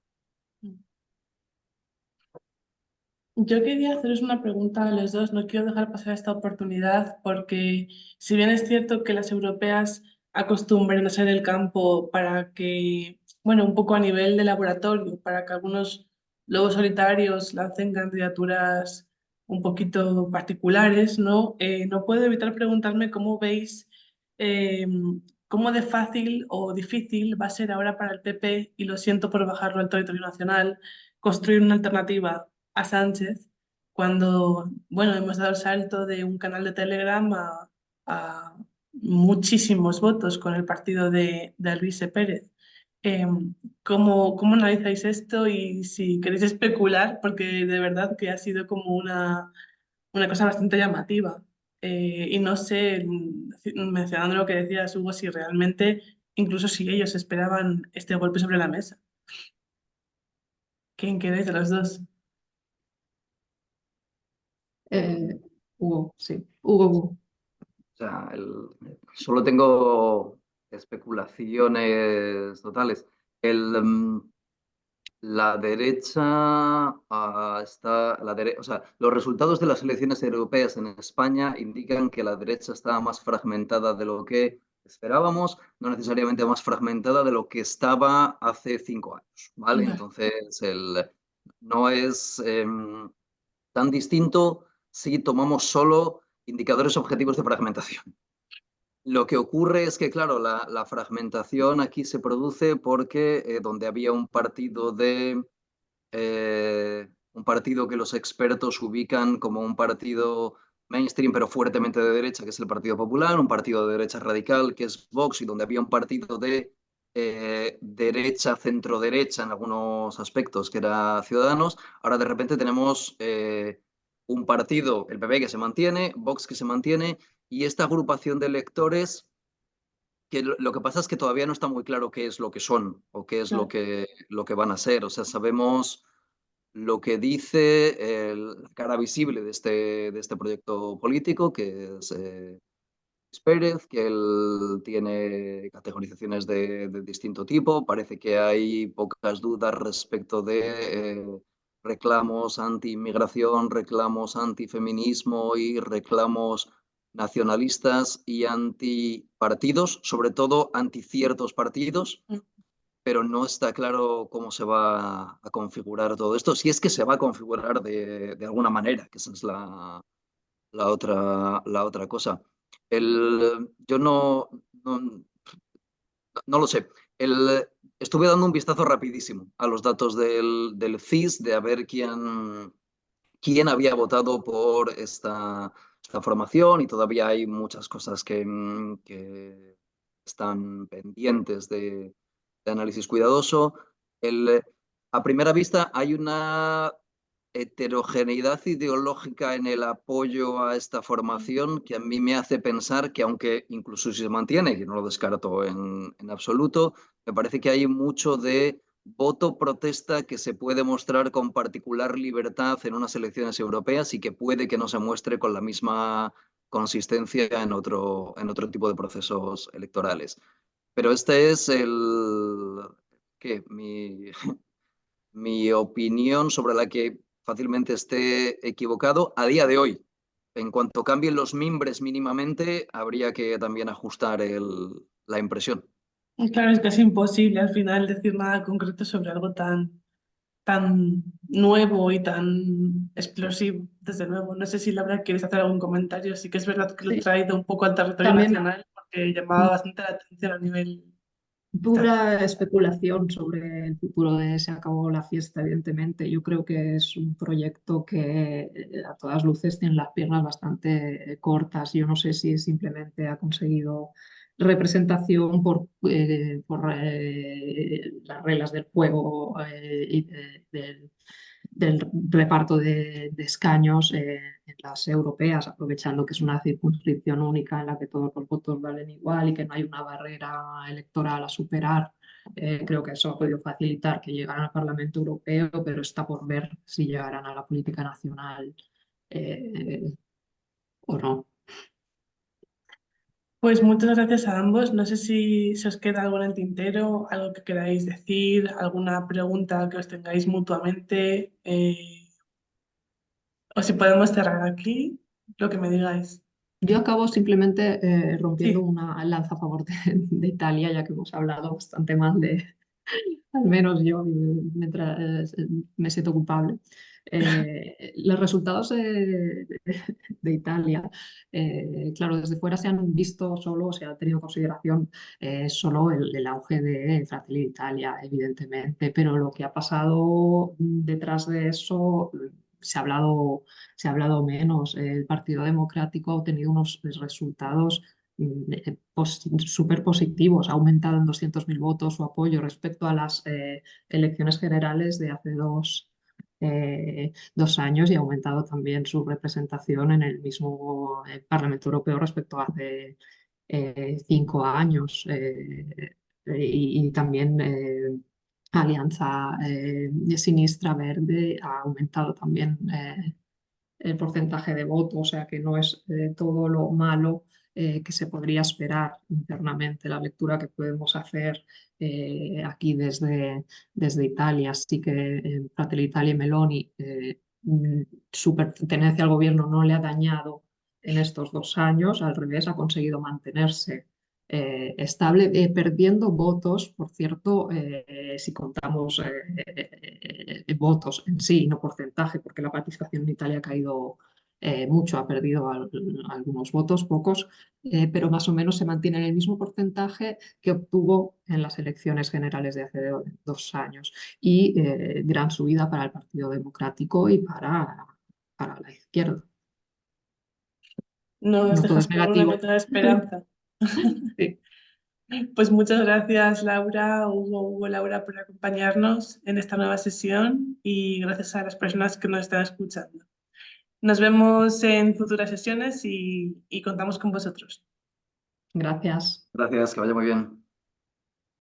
Yo quería haceros una pregunta a los dos, no quiero dejar pasar esta oportunidad porque si bien es cierto que las europeas acostumbran a ser el campo para que, bueno, un poco a nivel de laboratorio, para que algunos lobos solitarios lancen candidaturas un poquito particulares, ¿no? No puedo evitar preguntarme cómo veis, eh, cómo de fácil o difícil va a ser ahora para el PP, y lo siento por bajarlo al territorio nacional, construir una alternativa a Sánchez, cuando, bueno, hemos dado el salto de un canal de Telegram a muchísimos votos con el partido de Alvise Pérez. Eh, ¿cómo analizáis esto? Y si queréis especular, porque de verdad que ha sido como una cosa bastante llamativa. Y no sé, mencionando lo que decías, Hugo, si realmente, incluso si ellos esperaban este golpe sobre la mesa. ¿Quién queréis de los dos? Hugo, sí. Hugo. O sea, solo tengo especulaciones totales. El, la derecha o sea, los resultados de las elecciones europeas en España indican que la derecha está más fragmentada de lo que esperábamos, no necesariamente más fragmentada de lo que estaba hace 5 años, ¿vale? Vale. Entonces, no es tan distinto si tomamos solo indicadores objetivos de fragmentación. Lo que ocurre es que, claro, la fragmentación aquí se produce porque donde había un partido que los expertos ubican como un partido mainstream pero fuertemente de derecha, que es el Partido Popular, un partido de derecha radical, que es Vox, y donde había un partido de derecha, centro-derecha en algunos aspectos, que era Ciudadanos, ahora de repente tenemos un partido, el PP, que se mantiene, Vox que se mantiene, y esta agrupación de electores que lo que pasa es que todavía no está muy claro qué es lo que son o qué es Claro. lo que van a ser. O sea, sabemos lo que dice la cara visible de este proyecto político, que es Pérez, que él tiene categorizaciones de distinto tipo. Parece que hay pocas dudas respecto de reclamos anti-inmigración, reclamos antifeminismo y reclamos nacionalistas y antipartidos, sobre todo anti ciertos partidos, Mm. pero no está claro cómo se va a configurar todo esto, si es que se va a configurar de alguna manera, que esa es la otra cosa. Yo no lo sé. Estuve dando un vistazo rapidísimo a los datos del CIS, de a ver quién había votado por esta formación, y todavía hay muchas cosas que están pendientes de análisis cuidadoso. El, a primera vista hay una heterogeneidad ideológica en el apoyo a esta formación que a mí me hace pensar que, aunque incluso si se mantiene, que no lo descarto en absoluto, me parece que hay mucho de voto protesta que se puede mostrar con particular libertad en unas elecciones europeas y que puede que no se muestre con la misma consistencia en otro tipo de procesos electorales. Pero este es ¿qué? Mi opinión, sobre la que fácilmente esté equivocado a día de hoy. En cuanto cambien los mimbres mínimamente, habría que también ajustar la impresión. Y claro, es casi imposible al final decir nada concreto sobre algo tan nuevo y tan explosivo, desde luego. No sé si Laura quieres hacer algún comentario. Sí que es verdad que lo he Sí, traído un poco al territorio también nacional porque llamaba bastante la atención a nivel estatal. pura especulación sobre el futuro de Se acabó la fiesta, evidentemente. Yo creo que es un proyecto que a todas luces tiene las piernas bastante cortas. Yo no sé si simplemente ha conseguido representación por las reglas del juego y del reparto de escaños en las europeas, aprovechando que es una circunscripción única en la que todos los votos valen igual y que no hay una barrera electoral a superar. Creo que eso ha podido facilitar que llegaran al Parlamento Europeo, pero está por ver si llegarán a la política nacional eh, o no. Pues muchas gracias a ambos. No sé si se os queda algo en el tintero, algo que queráis decir, alguna pregunta que os tengáis mutuamente, o si podemos cerrar aquí, lo que me digáis. Yo acabo simplemente rompiendo Sí. una lanza a favor de Italia, ya que hemos hablado bastante mal de, al menos yo mientras me siento culpable. Los resultados de Italia, claro, desde fuera se han visto solo, se ha tenido en consideración solo el auge de Fratelli d'Italia, evidentemente, pero lo que ha pasado detrás de eso se ha hablado menos. El Partido Democrático ha obtenido unos resultados súper positivos. Ha aumentado en 200.000 votos su apoyo respecto a las elecciones generales de hace 2 años y ha aumentado también su representación en el mismo Parlamento Europeo respecto a hace 5 años. Y también Alianza Sinistra Verde ha aumentado también el porcentaje de voto, o sea que no es todo lo malo que se podría esperar internamente, la lectura que podemos hacer aquí desde Italia. Así que Fratelli Italia y Meloni, su pertenencia al gobierno no le ha dañado en estos 2 años, al revés, ha conseguido mantenerse estable, perdiendo votos, por cierto, si contamos votos en sí, no porcentaje, porque la participación en Italia ha caído mucho, ha perdido algunos votos, pocos, pero más o menos se mantiene en el mismo porcentaje que obtuvo en las elecciones generales de hace 2 años. Y gran subida para el Partido Democrático y para la izquierda. Nos No todo dejas es con una negativo. nota de esperanza. Sí. Pues muchas gracias, Laura, Hugo, Laura, por acompañarnos en esta nueva sesión y gracias a las personas que nos están escuchando. Nos vemos en futuras sesiones y contamos con vosotros. Gracias. Gracias, que vaya muy bien.